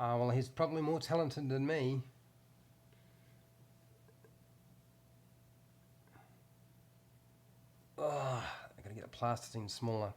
Well, he's probably more talented than me. Oh, I gotta get the plasticine smaller.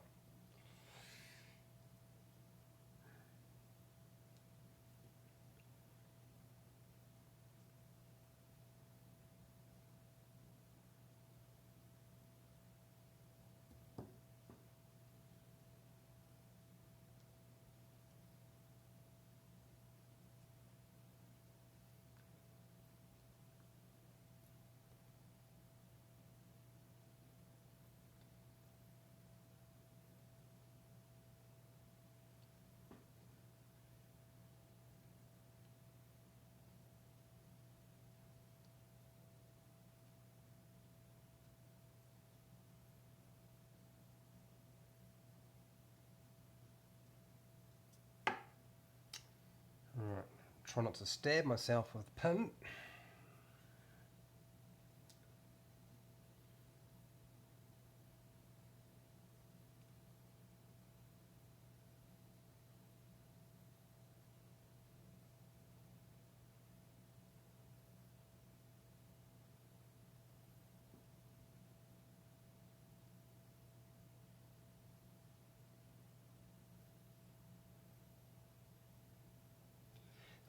try not to stab myself with the pin.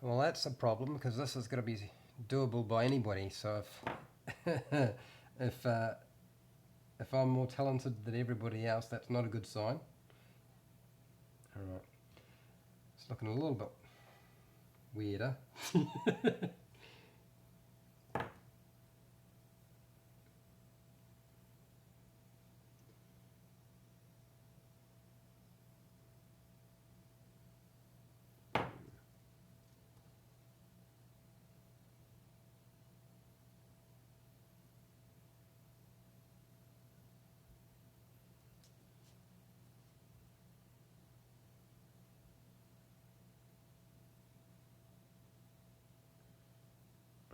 Well, that's a problem because this is going to be doable by anybody. So if if I'm more talented than everybody else, that's not a good sign. All right, it's looking a little bit weirder.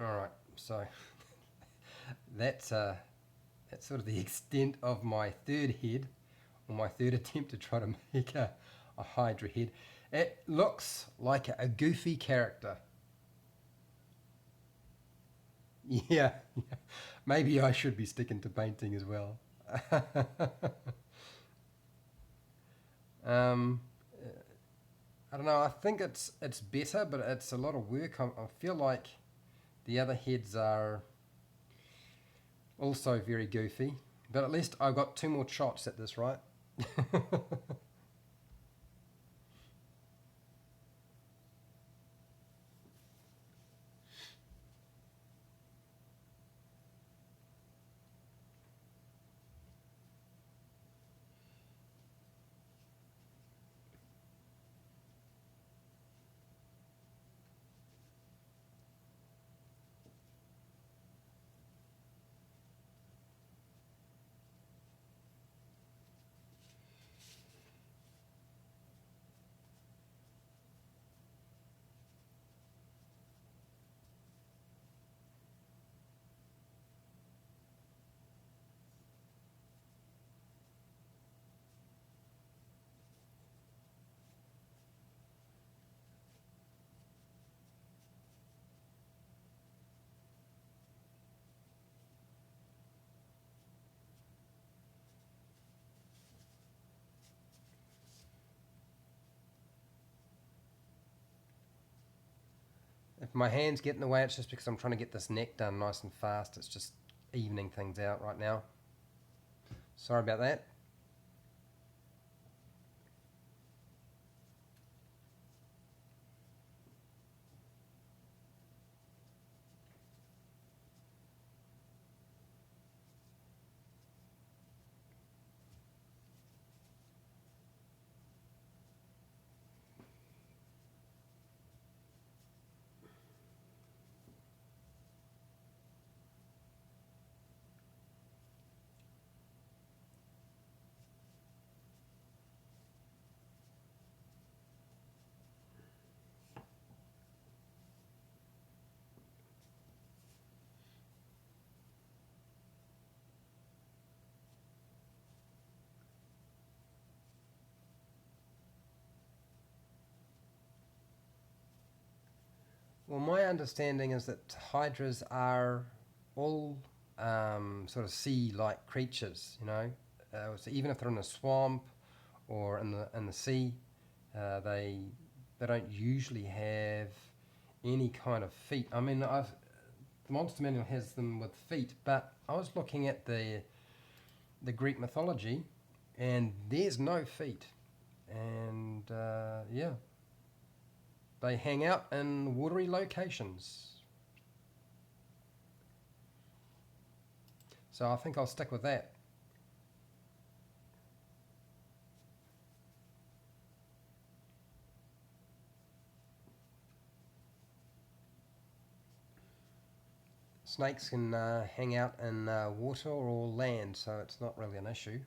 All right, so that's sort of the extent of my third head, or my third attempt to try to make a Hydra head. It looks like a goofy character. Yeah, maybe I should be sticking to painting as well. um, I don't know. I think it's better, but it's a lot of work. I feel like the other heads are also very goofy, but at least I've got 2 more shots at this, right? If my hands get in the way, it's just because I'm trying to get this neck done nice and fast. It's just evening things out right now. Sorry about that. Well, my understanding is that hydras are all sort of sea-like creatures, you know. So even if they're in a swamp or in the sea, they don't usually have any kind of feet. I mean, the Monster Manual has them with feet, but I was looking at the Greek mythology, and there's no feet, and yeah. They hang out in watery locations. So I think I'll stick with that. Snakes can hang out in water or land, so it's not really an issue.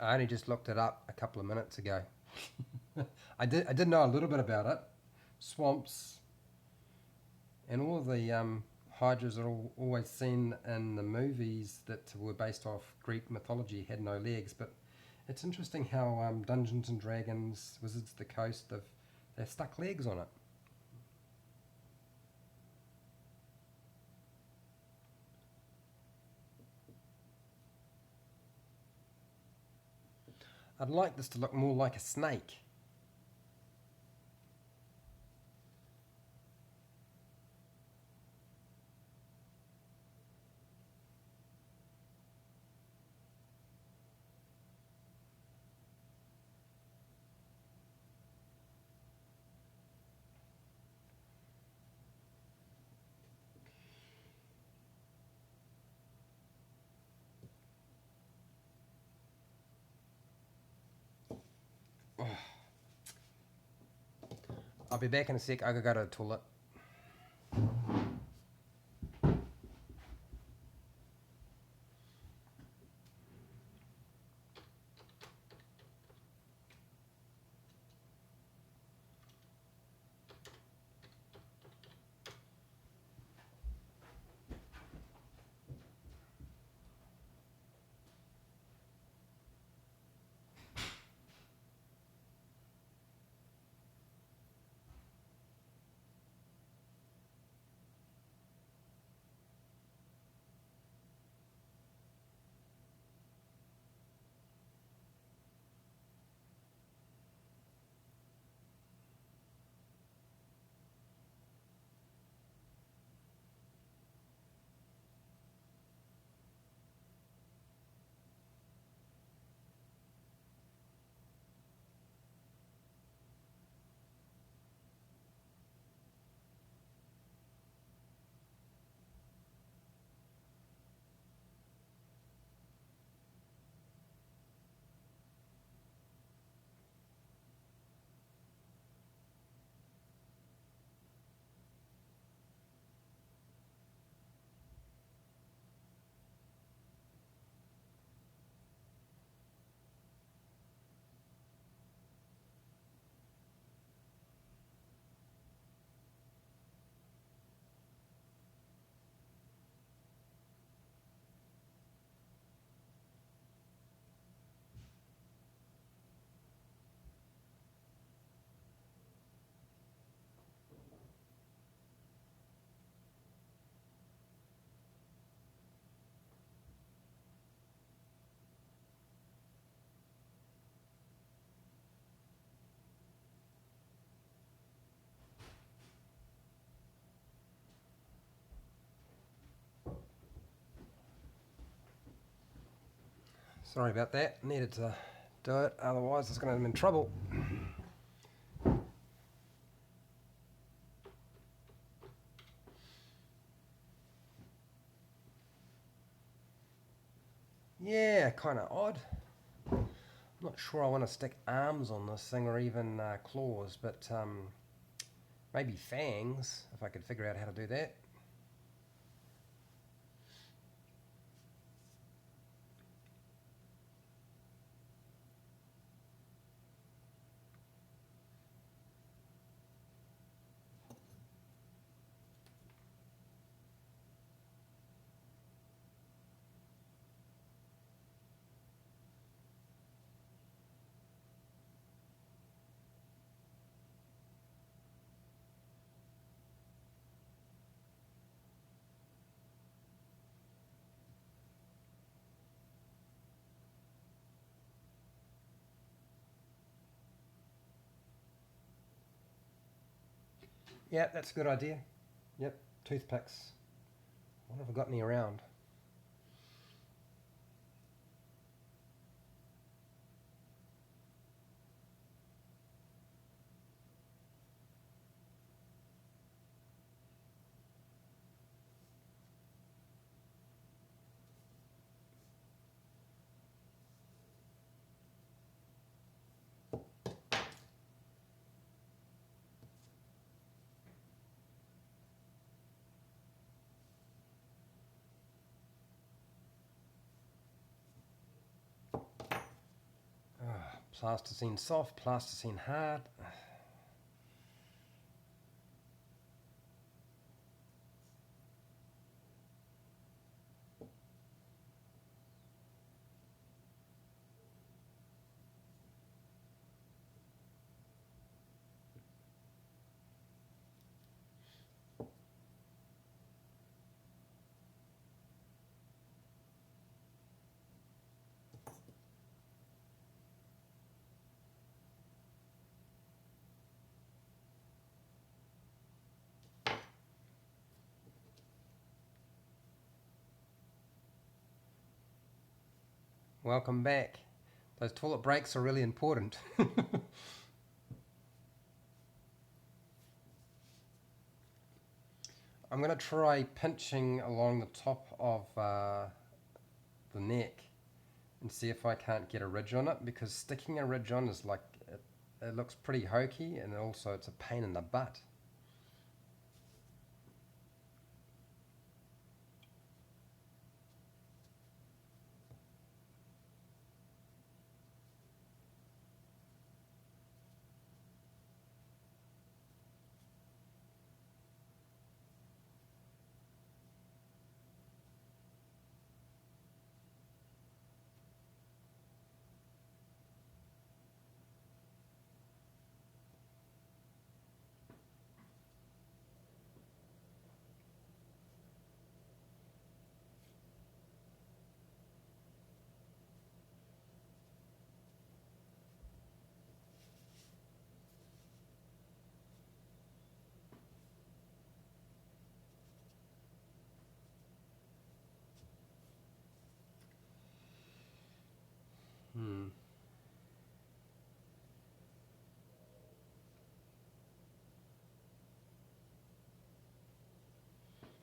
I only just looked it up a couple of minutes ago. I did know a little bit about it. Swamps and all of the hydras are always seen in the movies that were based off Greek mythology had no legs, but it's interesting how Dungeons and Dragons, Wizards of the Coast, they've stuck legs on it. I'd like this to look more like a snake. I'll be back in a sec. I gotta go to the toilet. Sorry about that. Needed to do it, otherwise I was going to be in trouble. Yeah, kind of odd. I'm not sure I want to stick arms on this thing or even claws, but maybe fangs, if I could figure out how to do that. Yeah, that's a good idea. Yep, toothpicks. What have I got any around? Plasticine soft, plasticine hard. Welcome back. Those toilet breaks are really important. I'm going to try pinching along the top of the neck and see if I can't get a ridge on it, because sticking a ridge on is like, it looks pretty hokey, and also it's a pain in the butt.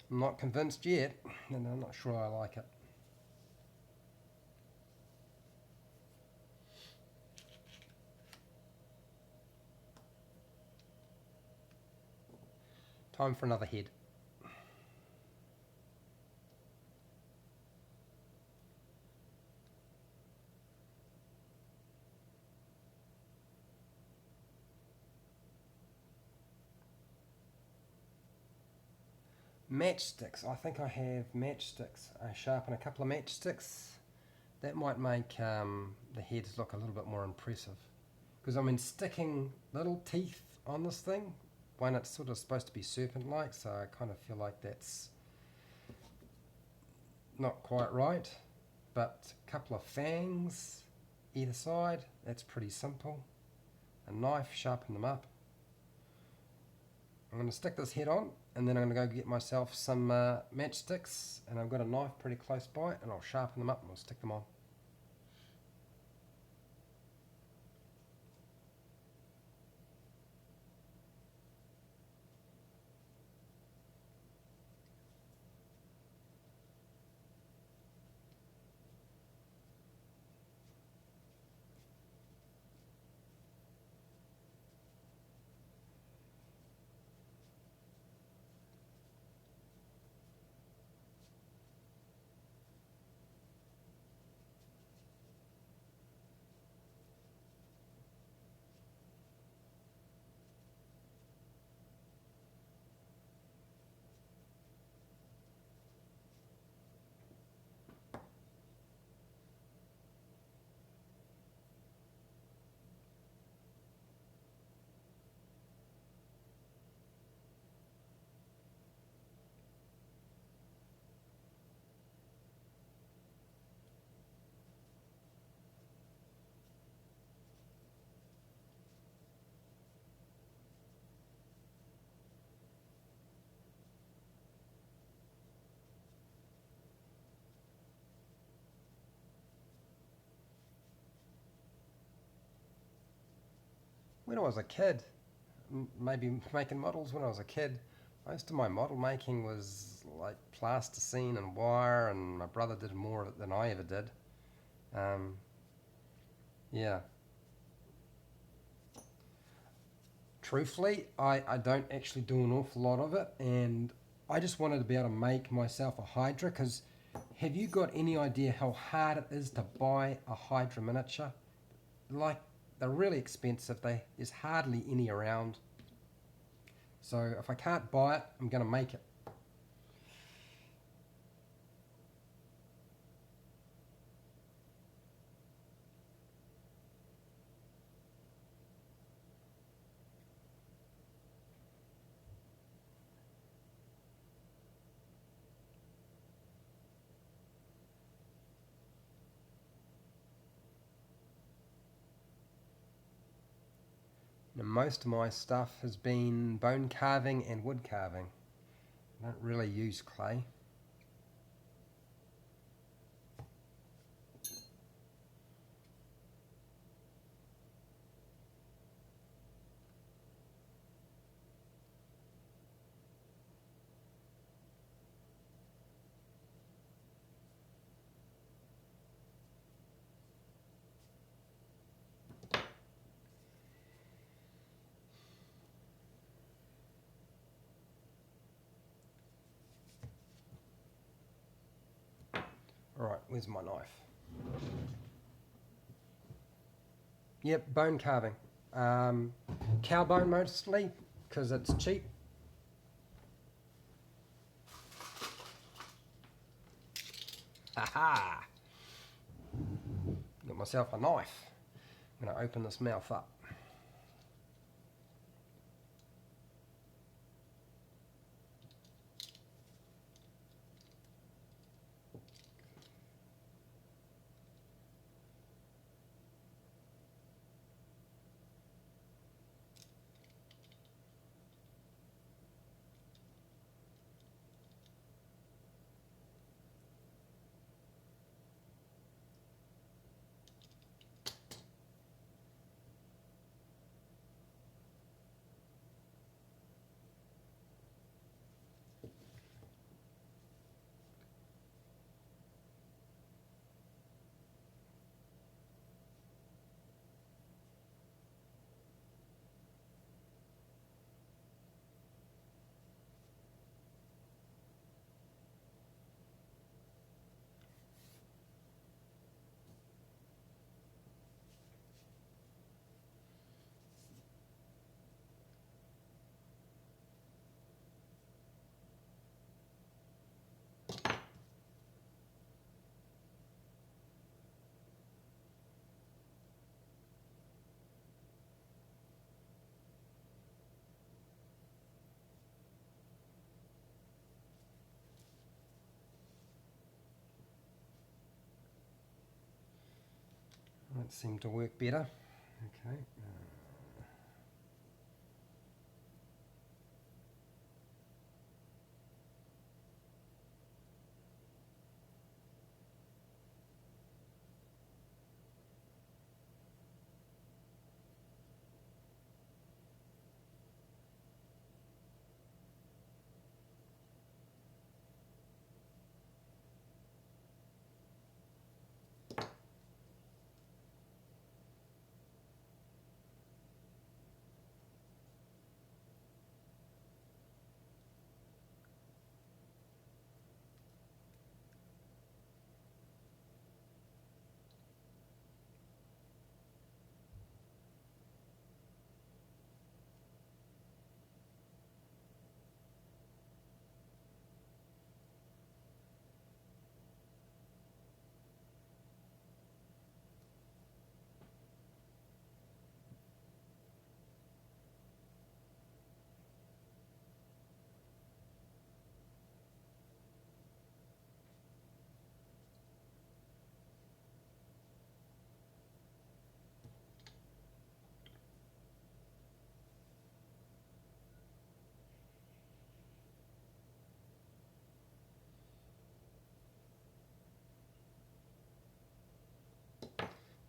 I'm not convinced yet, and I'm not sure I like it. Time for another head. Matchsticks. I think I have matchsticks. I sharpen a couple of matchsticks. That might make the heads look a little bit more impressive. Because I mean, sticking little teeth on this thing, when it's sort of supposed to be serpent-like, so I kind of feel like that's not quite right. But a couple of fangs either side, that's pretty simple. A knife, sharpen them up. I'm going to stick this head on, and then I'm going to go get myself some matchsticks, and I've got a knife pretty close by, and I'll sharpen them up and I'll stick them on. When I was a kid, maybe making models when I was a kid, most of my model making was like plasticine and wire, and my brother did more of it than I ever did. Um, yeah. Truthfully, I don't actually do an awful lot of it, and I just wanted to be able to make myself a Hydra, because have you got any idea how hard it is to buy a Hydra miniature? Like, they're really expensive. There's hardly any around. So if I can't buy it, I'm going to make it. Now, most of my stuff has been bone carving and wood carving. I don't really use clay. Alright, where's my knife? Yep, bone carving. Cow bone mostly, because it's cheap. Aha! Got myself a knife. I'm going to open this mouth up. That seemed to work better. Okay.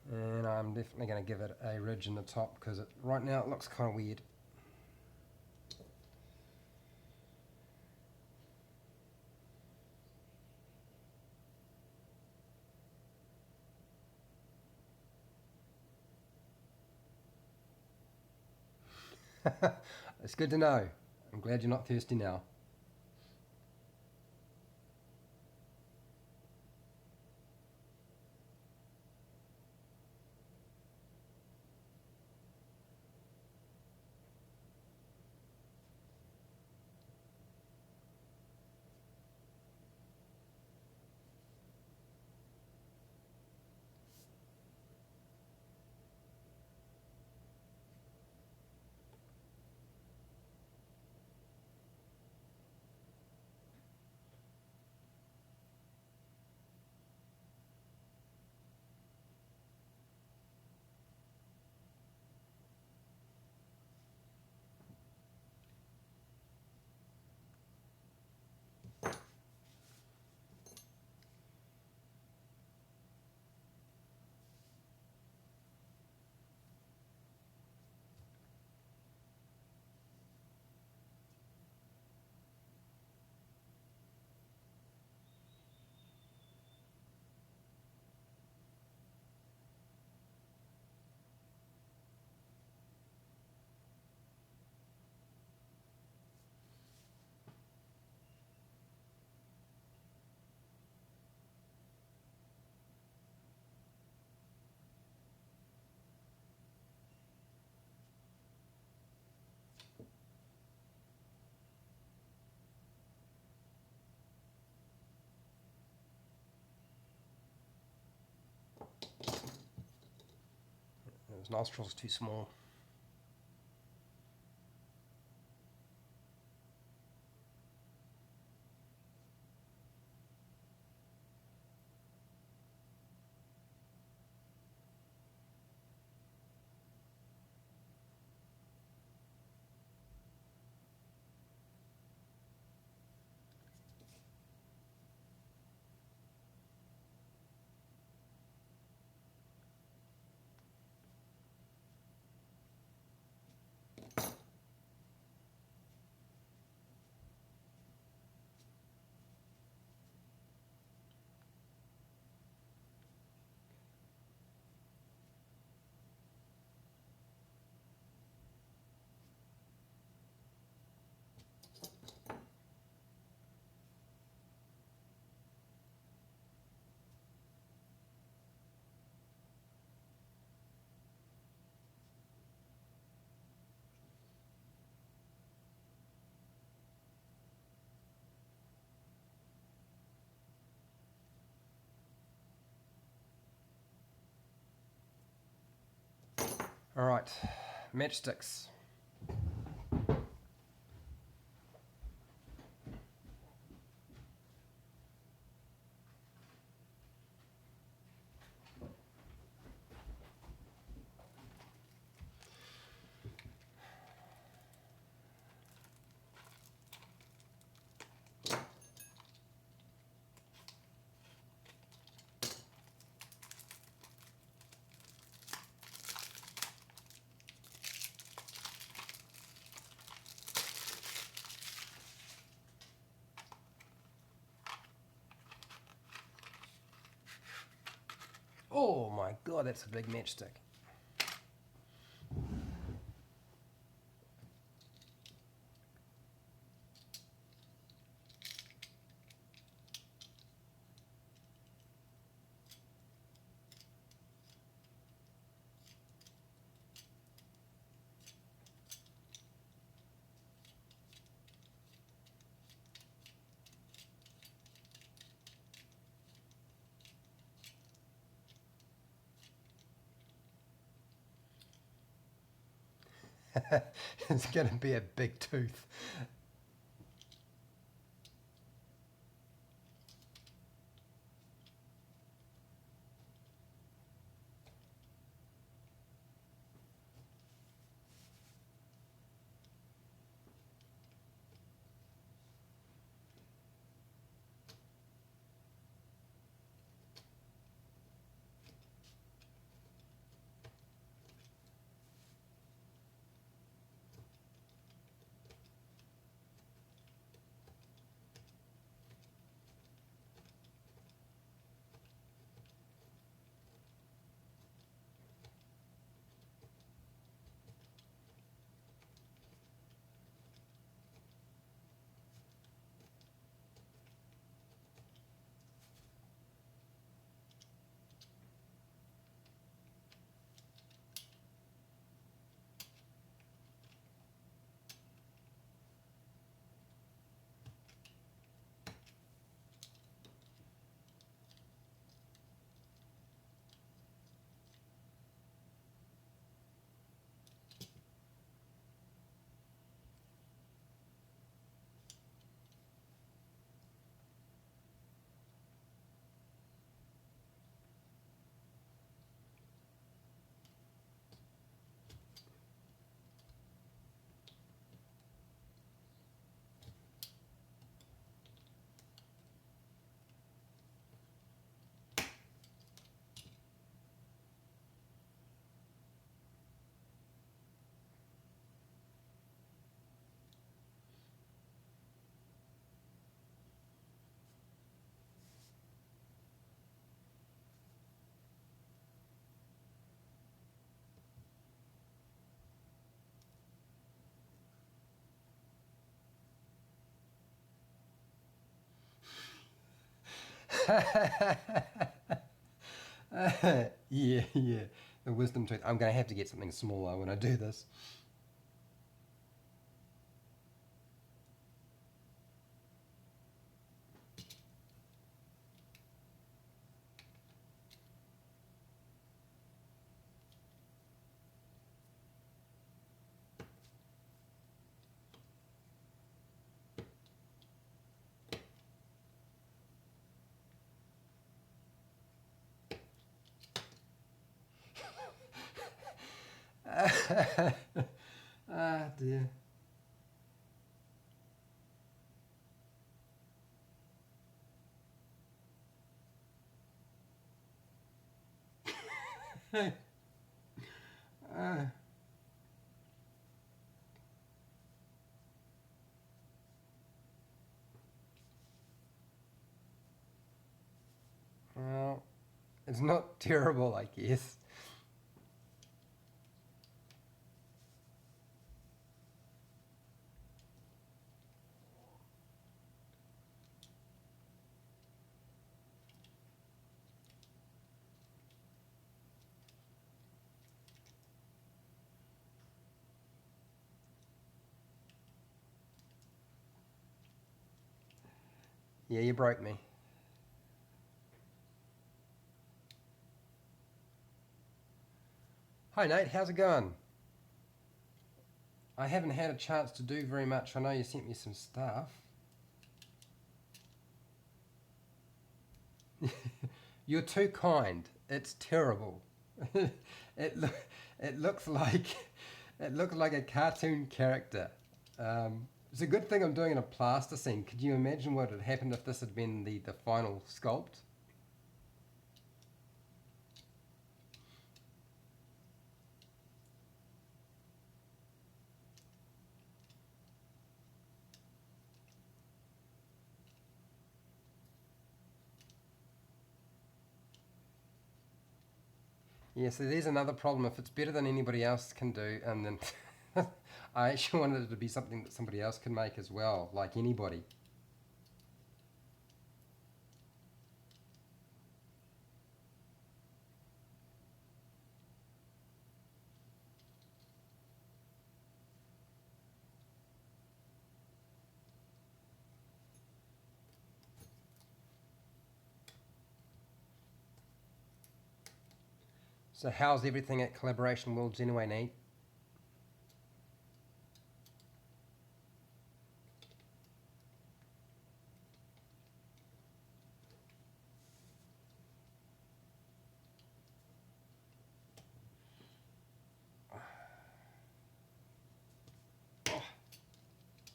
And I'm definitely going to give it a ridge in the top because right now it looks kind of weird. It's good to know. I'm glad you're not thirsty now. Those nostrils too small. All right, matchsticks. Oh my god, that's a big matchstick. It's going to be a big tooth. Yeah, yeah. The wisdom tooth. I'm going to have to get something smaller when I do this. Ah, dear. Ah, well, it's not terrible, I guess. Yeah, you broke me. Hi, Nate. How's it going? I haven't had a chance to do very much. I know you sent me some stuff. You're too kind. It's terrible. it lo- it looks like it looks like a cartoon character. It's a good thing I'm doing in a plasticine. Could you imagine what had happened if this had been the final sculpt? Yeah, so there's another problem. If it's better than anybody else can do, and then I actually wanted it to be something that somebody else can make as well, like anybody. So how's everything at Collaboration Worlds anyway, Nate?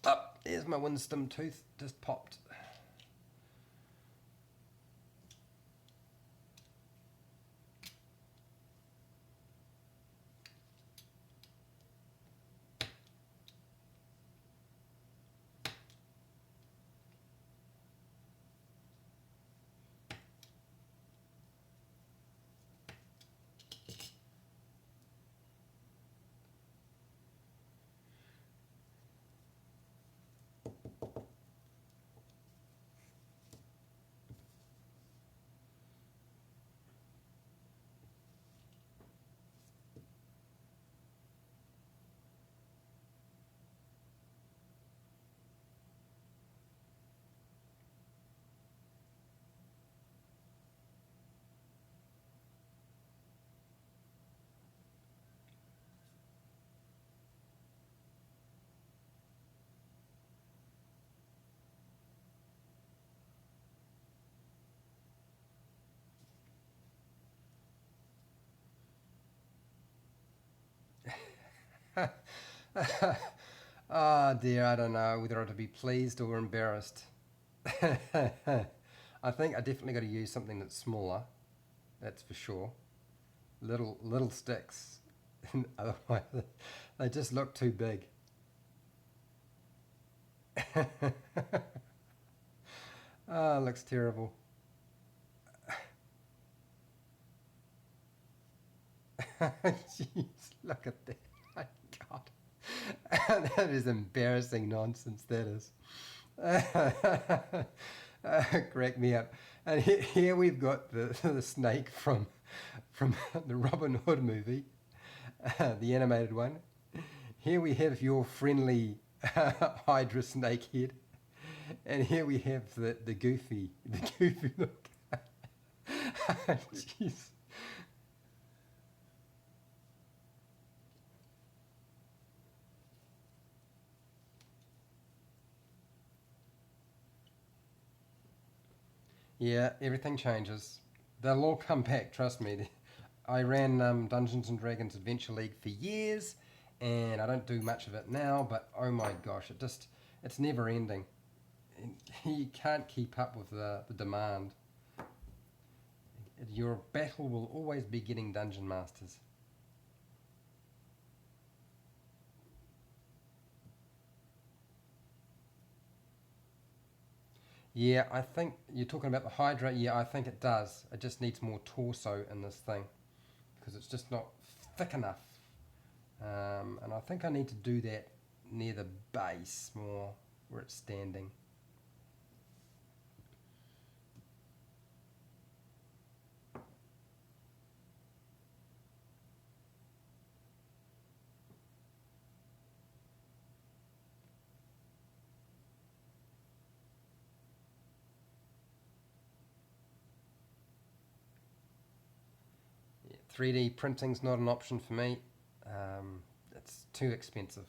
Up, there's my wisdom tooth, just popped. Oh dear, I don't know whether to be pleased or embarrassed. I think I definitely got to use something that's smaller, that's for sure. Little sticks, otherwise they just look too big. Oh, it looks terrible. Jeez, look at that. My God. That is embarrassing nonsense, that is. Crack me up. And here we've got the snake from the Robin Hood movie, the animated one. Here we have your friendly Hydra snake head, and here we have the goofy look. Jeez. Yeah, everything changes. They'll all come back, trust me. I ran Dungeons and Dragons Adventure League for years, and I don't do much of it now. But oh my gosh, it's never ending. You can't keep up with the demand. Your battle will always be getting dungeon masters. Yeah, I think you're talking about the Hydra. Yeah, I think it does. It just needs more torso in this thing because it's just not thick enough. And I think I need to do that near the base more where it's standing. Yeah, 3D printing's not an option for me. It's too expensive.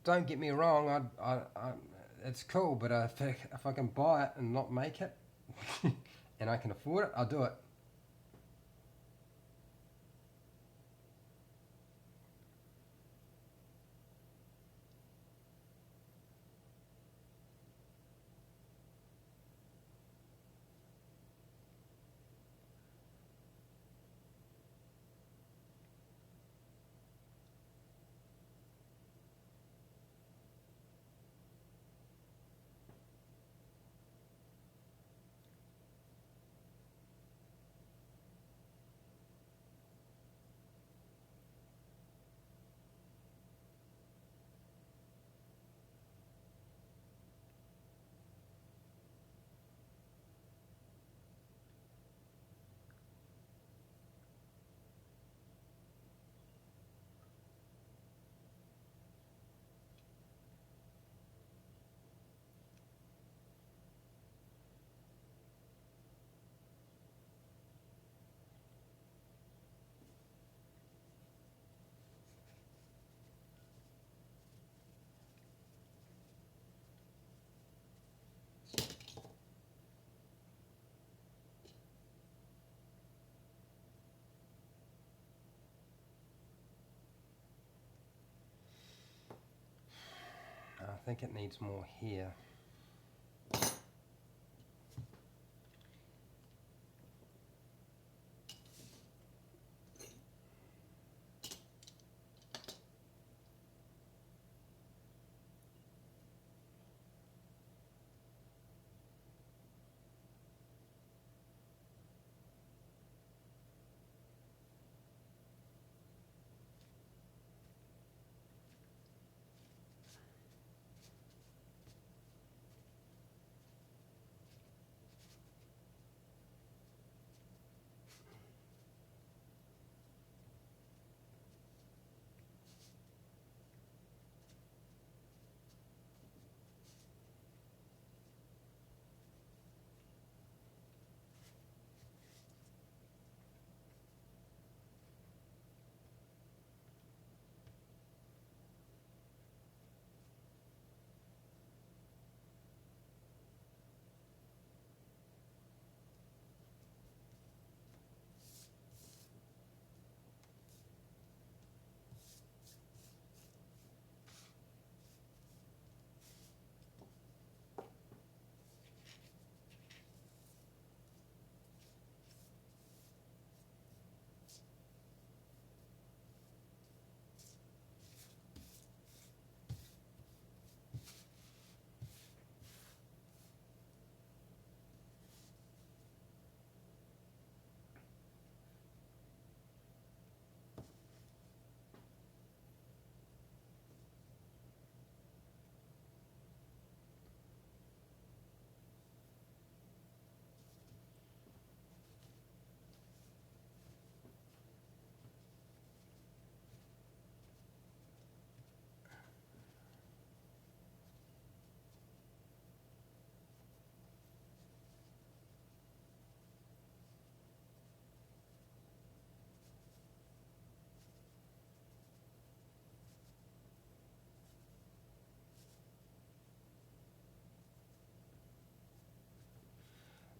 Don't get me wrong, it's cool, but if I can buy it and not make it, and I can afford it, I'll do it. think it needs more here.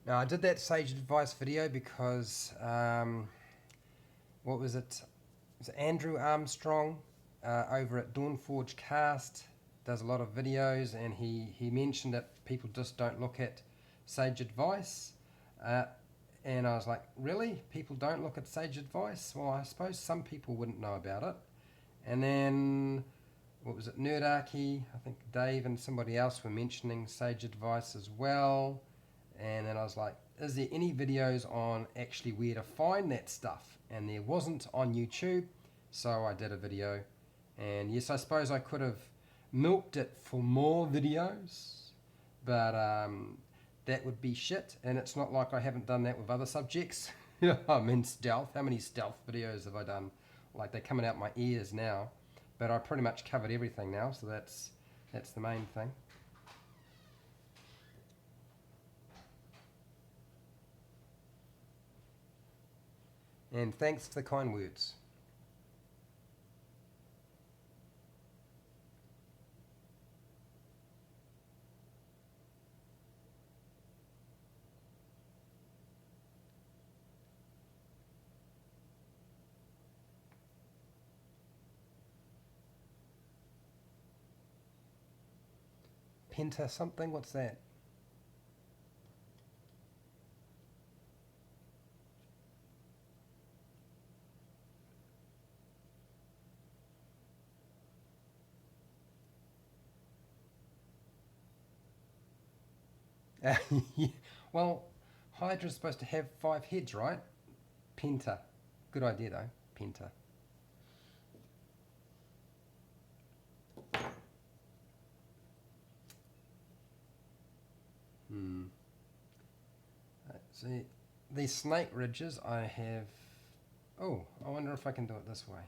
Now I did that sage advice video because what was it? It was Andrew Armstrong over at Dawnforge Cast, does a lot of videos, and he mentioned that people just don't look at sage advice. And I was like, really? People don't look at sage advice? Well, I suppose some people wouldn't know about it. And then, what was it, Nerdarchy, I think Dave and somebody else were mentioning sage advice as well. And then I was like, is there any videos on actually where to find that stuff? And there wasn't on YouTube, so I did a video. And yes, I suppose I could have milked it for more videos, but that would be shit. And it's not like I haven't done that with other subjects. I'm in stealth. How many stealth videos have I done? Like, they're coming out my ears now. But I pretty much covered everything now, so that's the main thing. And thanks for the kind words. Penta something? What's that? Yeah. Well, Hydra's supposed to have 5 heads, right? Penta. Good idea though. Penta. See, these snake ridges I have... Oh, I wonder if I can do it this way.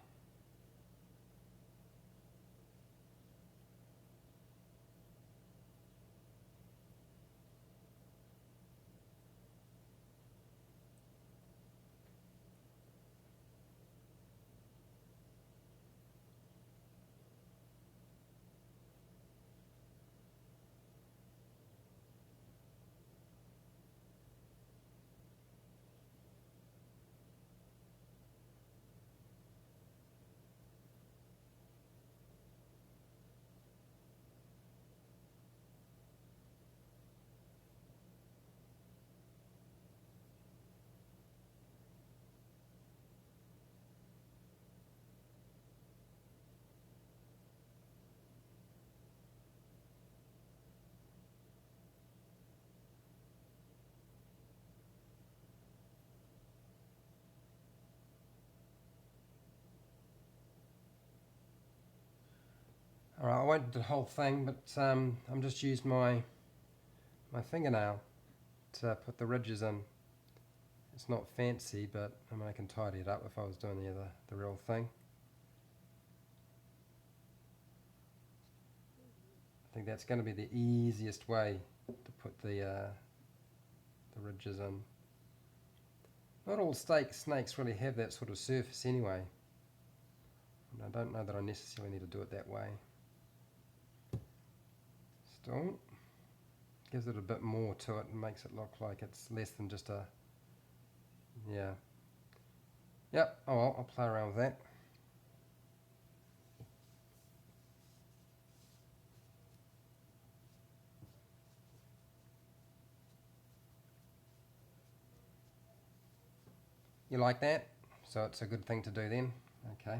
won't do the whole thing, but I'm just using my fingernail to put the ridges in. It's not fancy, but I mean I can tidy it up if I was doing the real thing. I think that's going to be the easiest way to put the ridges in. Not all snakes really have that sort of surface anyway. And I don't know that I necessarily need to do it that way. Still, gives it a bit more to it and makes it look like it's less than just a, yeah. Yep, oh well, I'll play around with that. You like that? So it's a good thing to do then? Okay.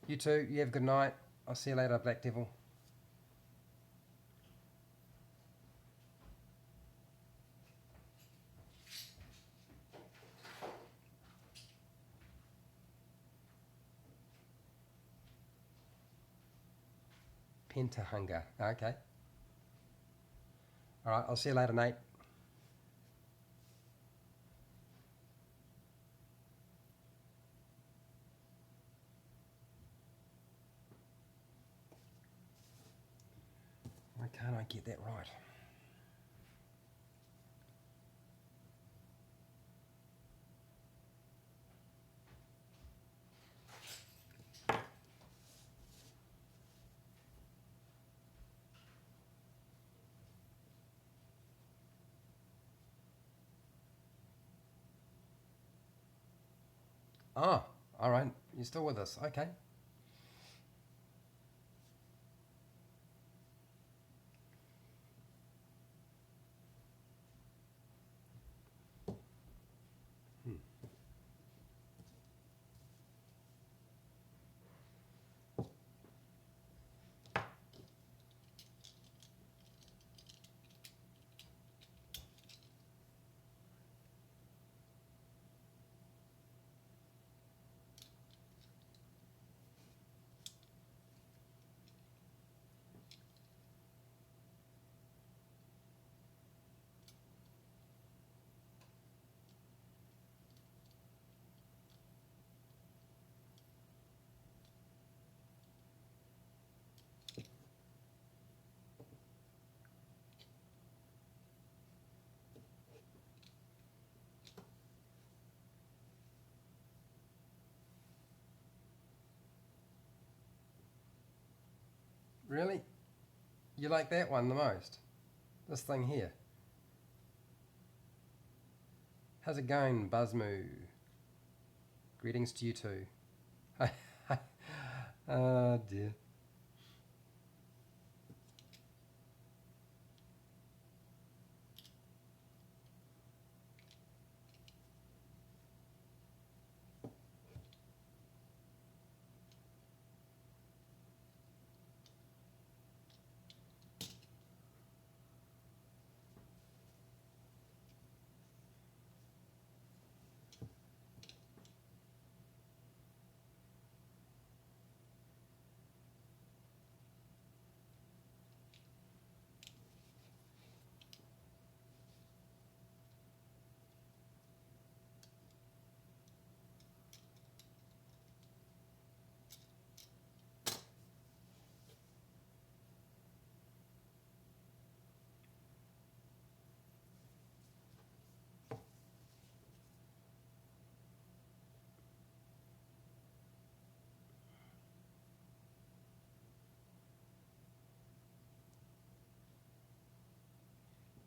You too, you have a good night. I'll see you later, Black Devil. Pentahunger, okay. Alright, I'll see you later, Nate. Why can't I get that right? Oh, alright, you're still with us, okay. Really? You like that one the most? This thing here? How's it going, Buzzmoo? Greetings to you too. Oh dear.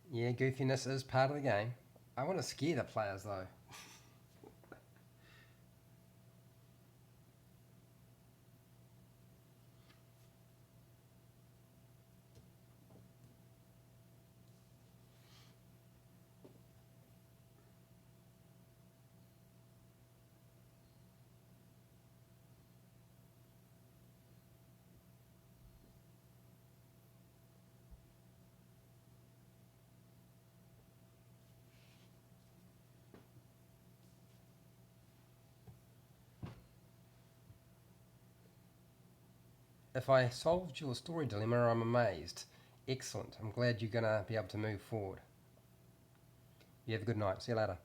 Yeah, goofiness is part of the game. I want to scare the players though. If I solved your story dilemma, I'm amazed. Excellent. I'm glad you're going to be able to move forward. You have a good night. See you later.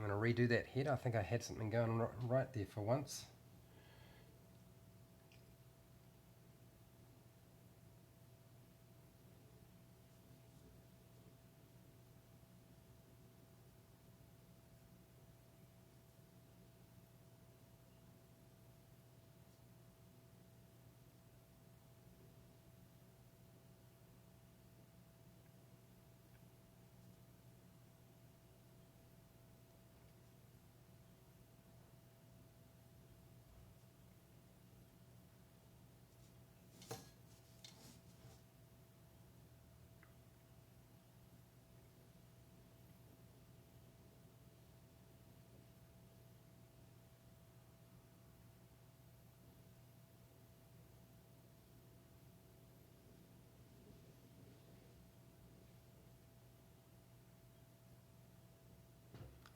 I'm going to redo that head. I think I had something going right there for once.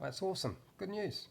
That's awesome. Good news.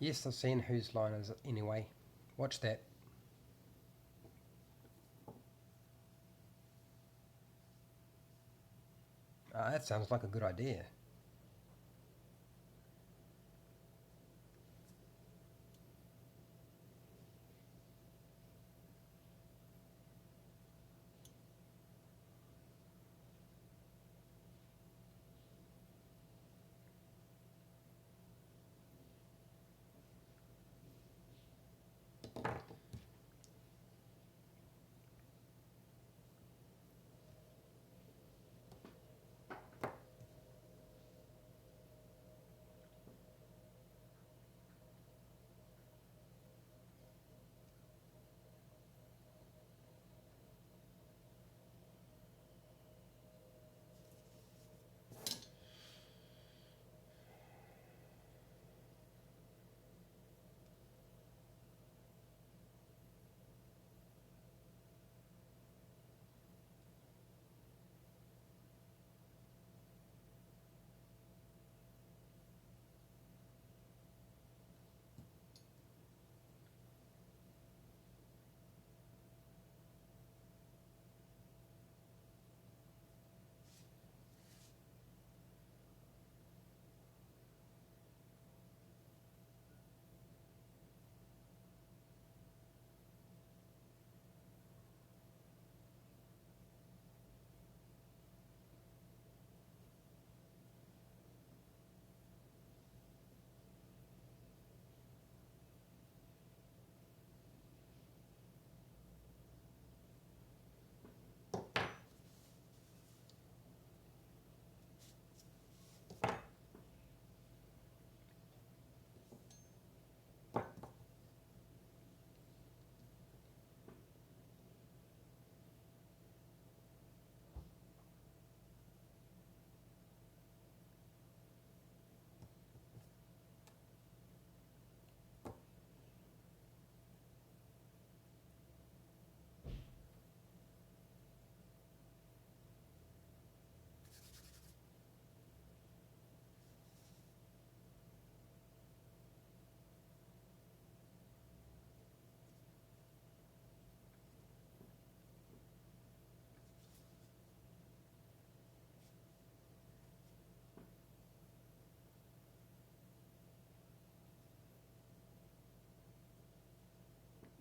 Yes, I've seen whose line is it anyway. Watch that. That sounds like a good idea.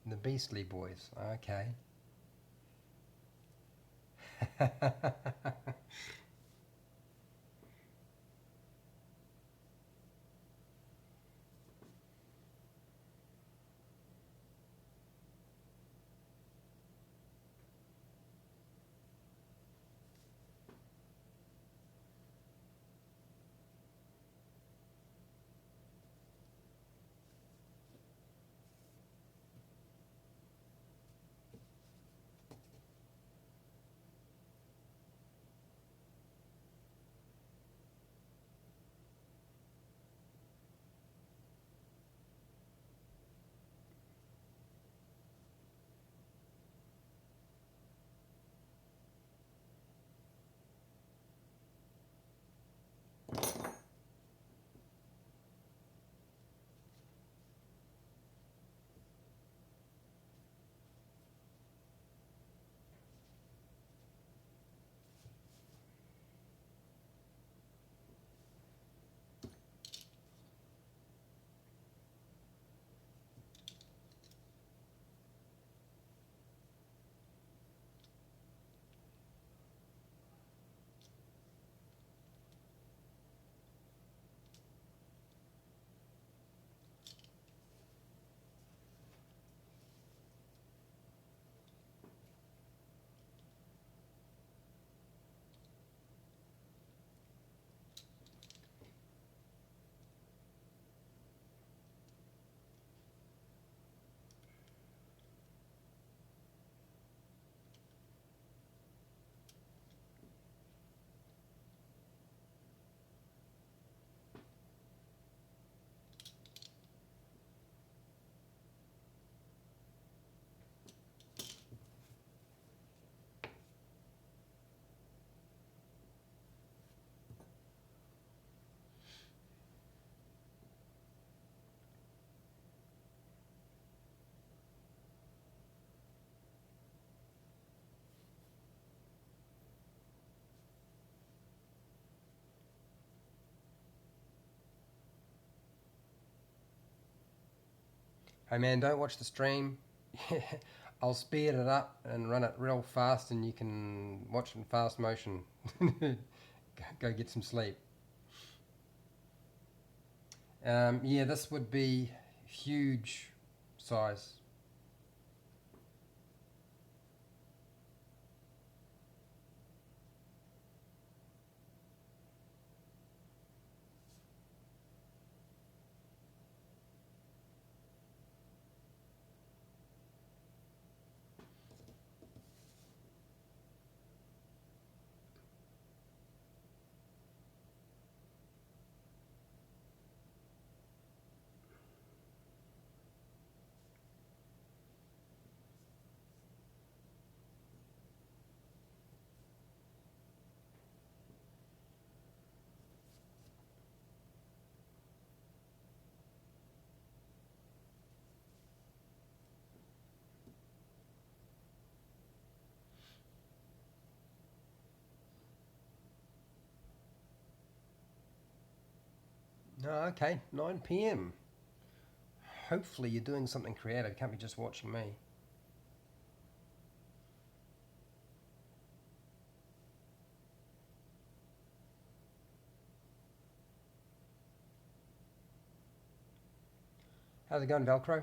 The Beastly Boys. Okay. Hey man, don't watch the stream. I'll speed it up and run it real fast and you can watch it in fast motion. Go get some sleep. Yeah, this would be huge size. Oh, okay, 9 p.m. Hopefully you're doing something creative. Can't be just watching me. How's it going, Velcro?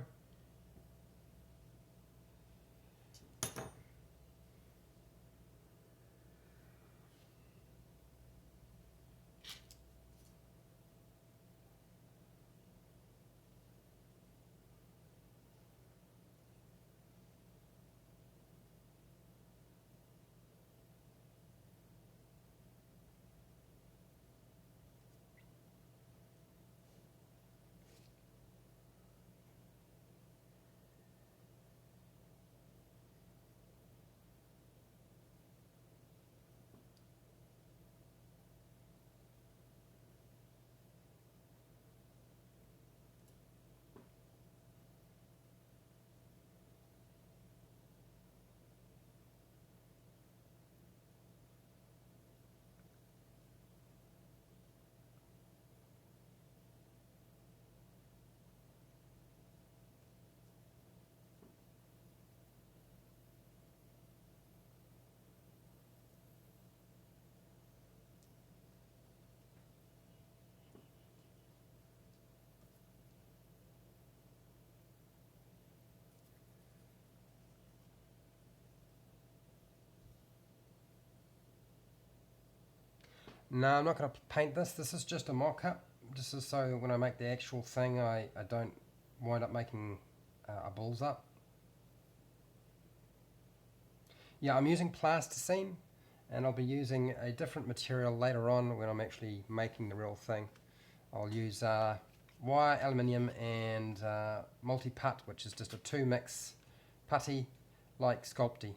No, I'm not going to paint this. This is just a mock-up. This is so when I make the actual thing, I don't wind up making a balls up. Yeah, I'm using plasticine, and I'll be using a different material later on when I'm actually making the real thing. I'll use wire, aluminium, and multi-putt, which is just a 2-mix putty like Sculpty.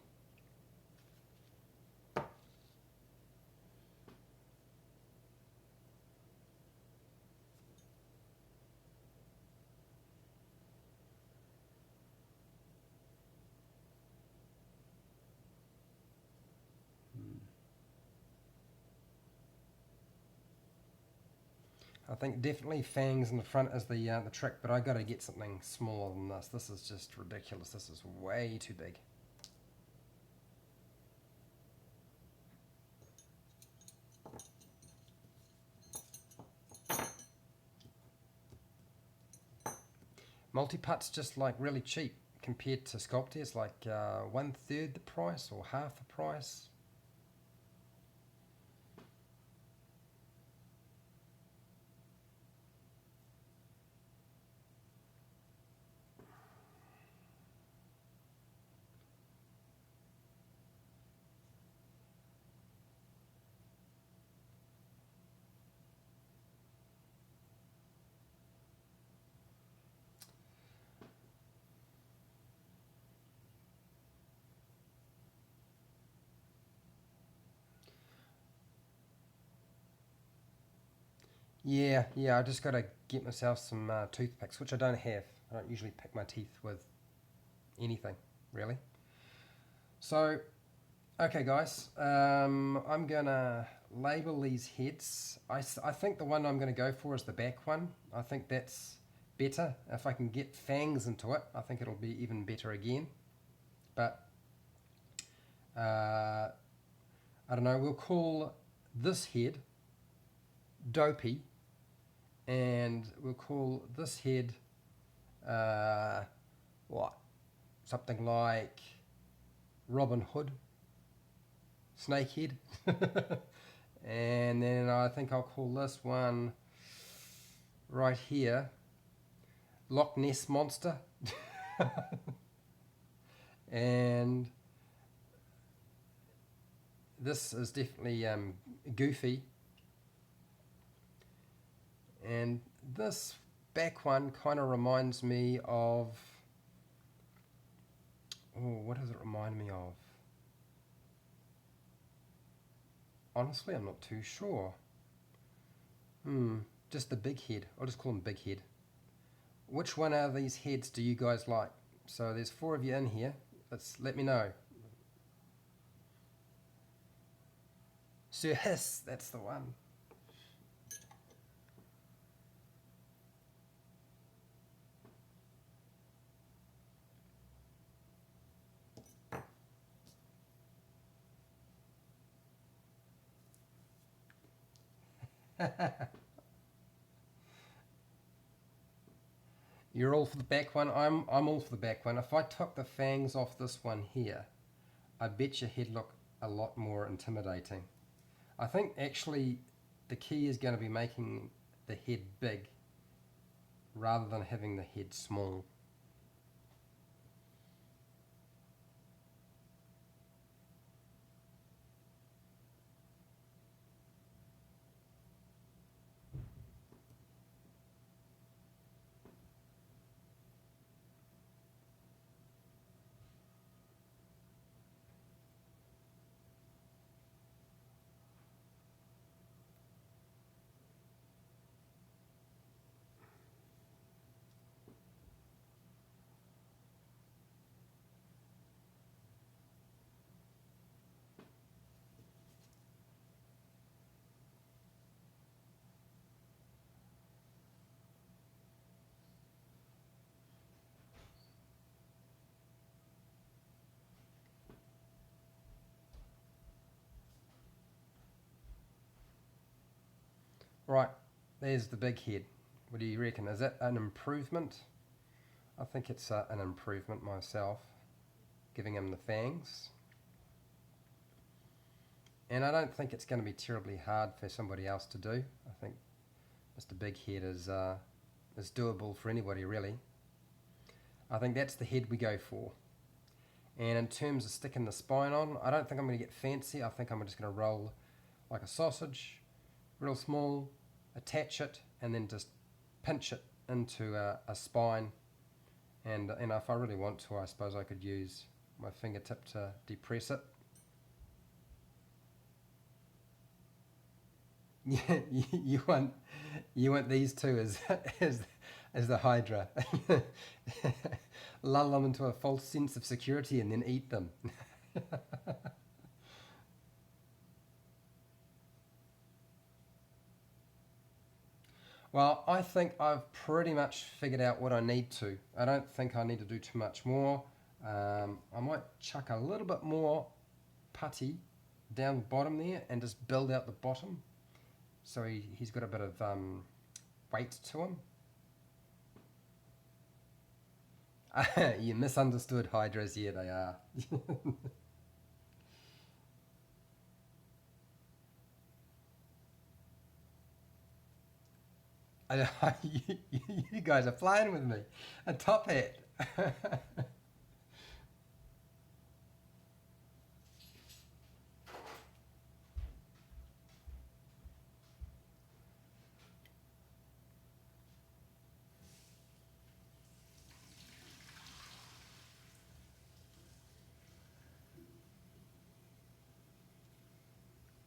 I think definitely fangs in the front is the trick, but I got to get something smaller than this. This is just ridiculous. This is way too big. Multi-putt's just like really cheap compared to Sculpty. It's like 1/3 the price or half the price. Yeah, I just got to get myself some toothpicks, which I don't have. I don't usually pick my teeth with anything, really. So, okay guys, I'm going to label these heads. I think the one I'm going to go for is the back one. I think that's better. If I can get fangs into it, I think it'll be even better again. But I don't know, we'll call this head Dopey, and we'll call this head what? Something like Robin Hood, Snakehead. And then I think I'll call this one right here Loch Ness Monster. And this is definitely Goofy. And this back one kind of reminds me of, oh, what does it remind me of? Honestly, I'm not too sure. Just the big head. I'll just call him Big Head. Which one of these heads do you guys like? So there's 4 of you in here. Let me know. Sir Hiss, that's the one. You're all for the back one. I'm all for the back one. If I took the fangs off this one here, I bet your head look a lot more intimidating. I think actually the key is going to be making the head big rather than having the head small. Right, there's the big head. What do you reckon? Is that an improvement? I think it's an improvement myself, giving him the fangs. And I don't think it's going to be terribly hard for somebody else to do. I think Mr. Big Head is doable for anybody really. I think that's the head we go for. And in terms of sticking the spine on, I don't think I'm going to get fancy. I think I'm just going to roll like a sausage, real small, attach it, and then just pinch it into a spine. And if I really want to, I suppose I could use my fingertip to depress it. Yeah, you want these two as the Hydra. Lull them into a false sense of security and then eat them. Well, I think I've pretty much figured out what I need to. I don't think I need to do too much more. I might chuck a little bit more putty down the bottom there and just build out the bottom. So he's got a bit of weight to him. You misunderstood Hydras, yeah they are. You guys are playing with me. A top hat.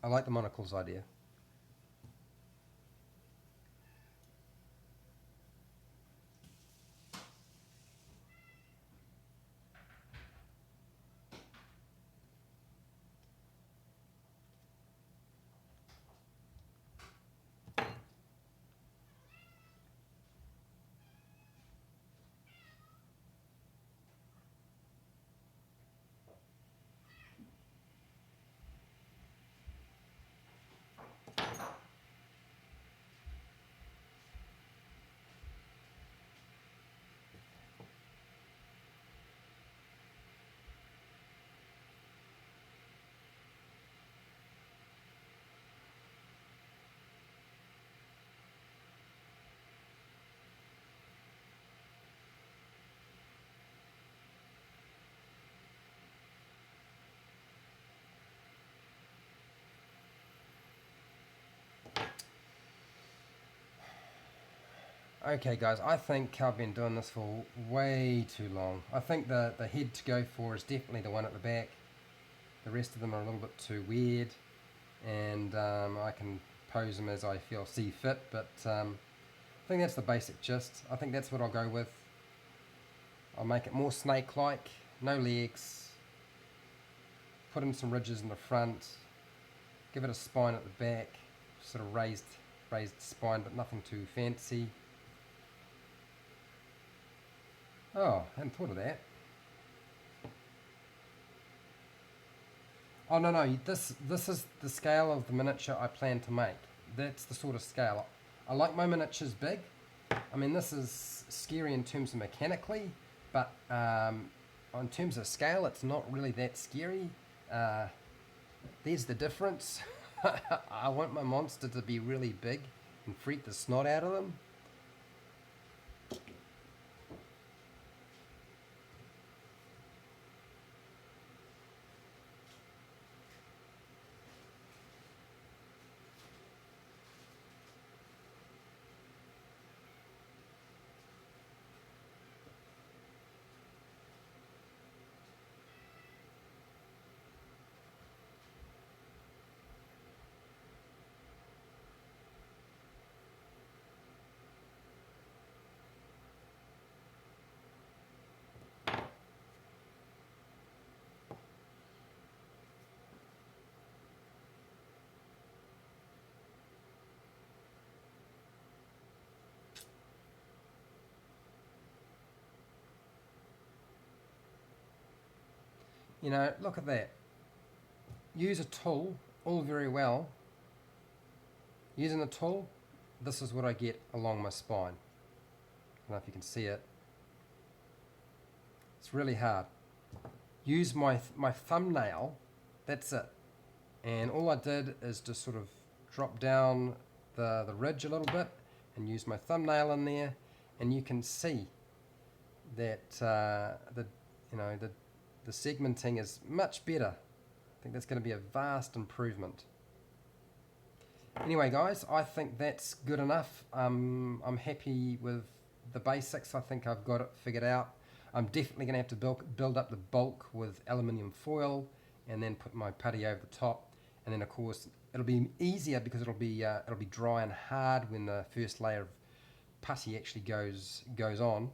I like the monocles idea. Okay guys, I think I've been doing this for way too long. I think the head to go for is definitely the one at the back. The rest of them are a little bit too weird, and I can pose them as I see fit, but I think that's the basic gist. I think that's what I'll go with. I'll make it more snake-like, no legs, put in some ridges in the front, give it a spine at the back, sort of raised spine, but nothing too fancy. Oh, I hadn't thought of that. Oh no, this is the scale of the miniature I plan to make. That's the sort of scale. I like my miniatures big. I mean, this is scary in terms of mechanically, but in terms of scale, it's not really that scary. There's the difference. I want my monster to be really big and freak the snot out of them. You know, look at that. Use a tool, all very well. Using a tool, this is what I get along my spine. I don't know if you can see it. It's really hard. Use my thumbnail, that's it. And all I did is just sort of drop down the ridge a little bit and use my thumbnail in there, and you can see that the segmenting is much better. I think that's going to be a vast improvement. Anyway guys, I think that's good enough. I'm happy with the basics. I think I've got it figured out. I'm definitely going to have to build up the bulk with aluminium foil and then put my putty over the top. And then of course it'll be easier because it'll be dry and hard when the first layer of putty actually goes on.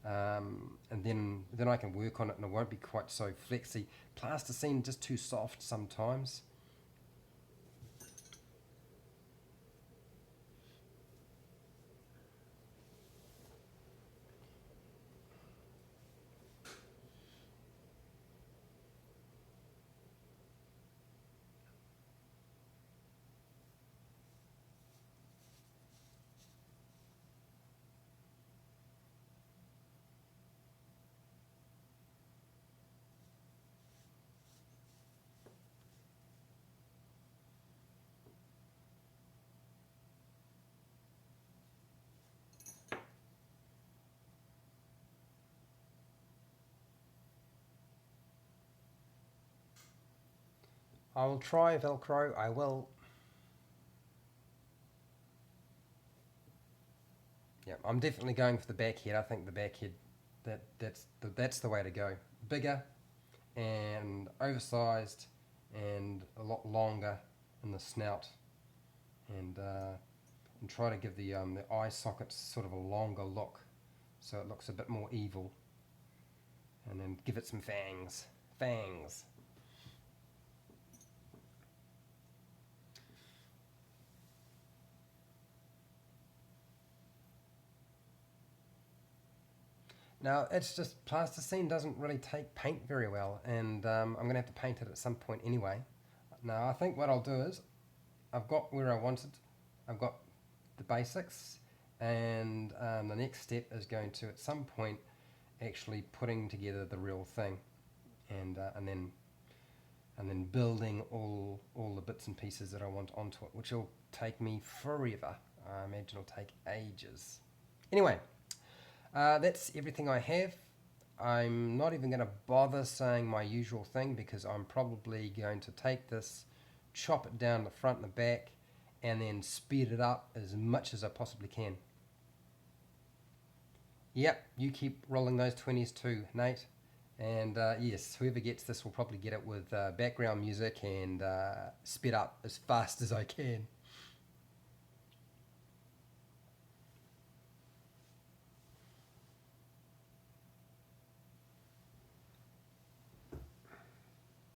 And then I can work on it and it won't be quite so flexy. Plasticine just too soft sometimes. I will try Velcro, I will. Yeah, I'm definitely going for the back head. I think the back head, that's the way to go. Bigger and oversized and a lot longer in the snout, and try to give the eye sockets sort of a longer look so it looks a bit more evil, and then give it some fangs. Now, it's just plasticine doesn't really take paint very well, and I'm going to have to paint it at some point anyway. Now, I think what I'll do is, I've got where I wanted, I've got the basics, and the next step is going to, at some point, actually putting together the real thing, and then building all the bits and pieces that I want onto it, which will take me forever. I imagine it'll take ages. Anyway. That's everything I have. I'm not even going to bother saying my usual thing because I'm probably going to take this, chop it down the front and the back, and then speed it up as much as I possibly can. Yep, you keep rolling those 20s too, Nate. And yes, whoever gets this will probably get it with background music and sped up as fast as I can.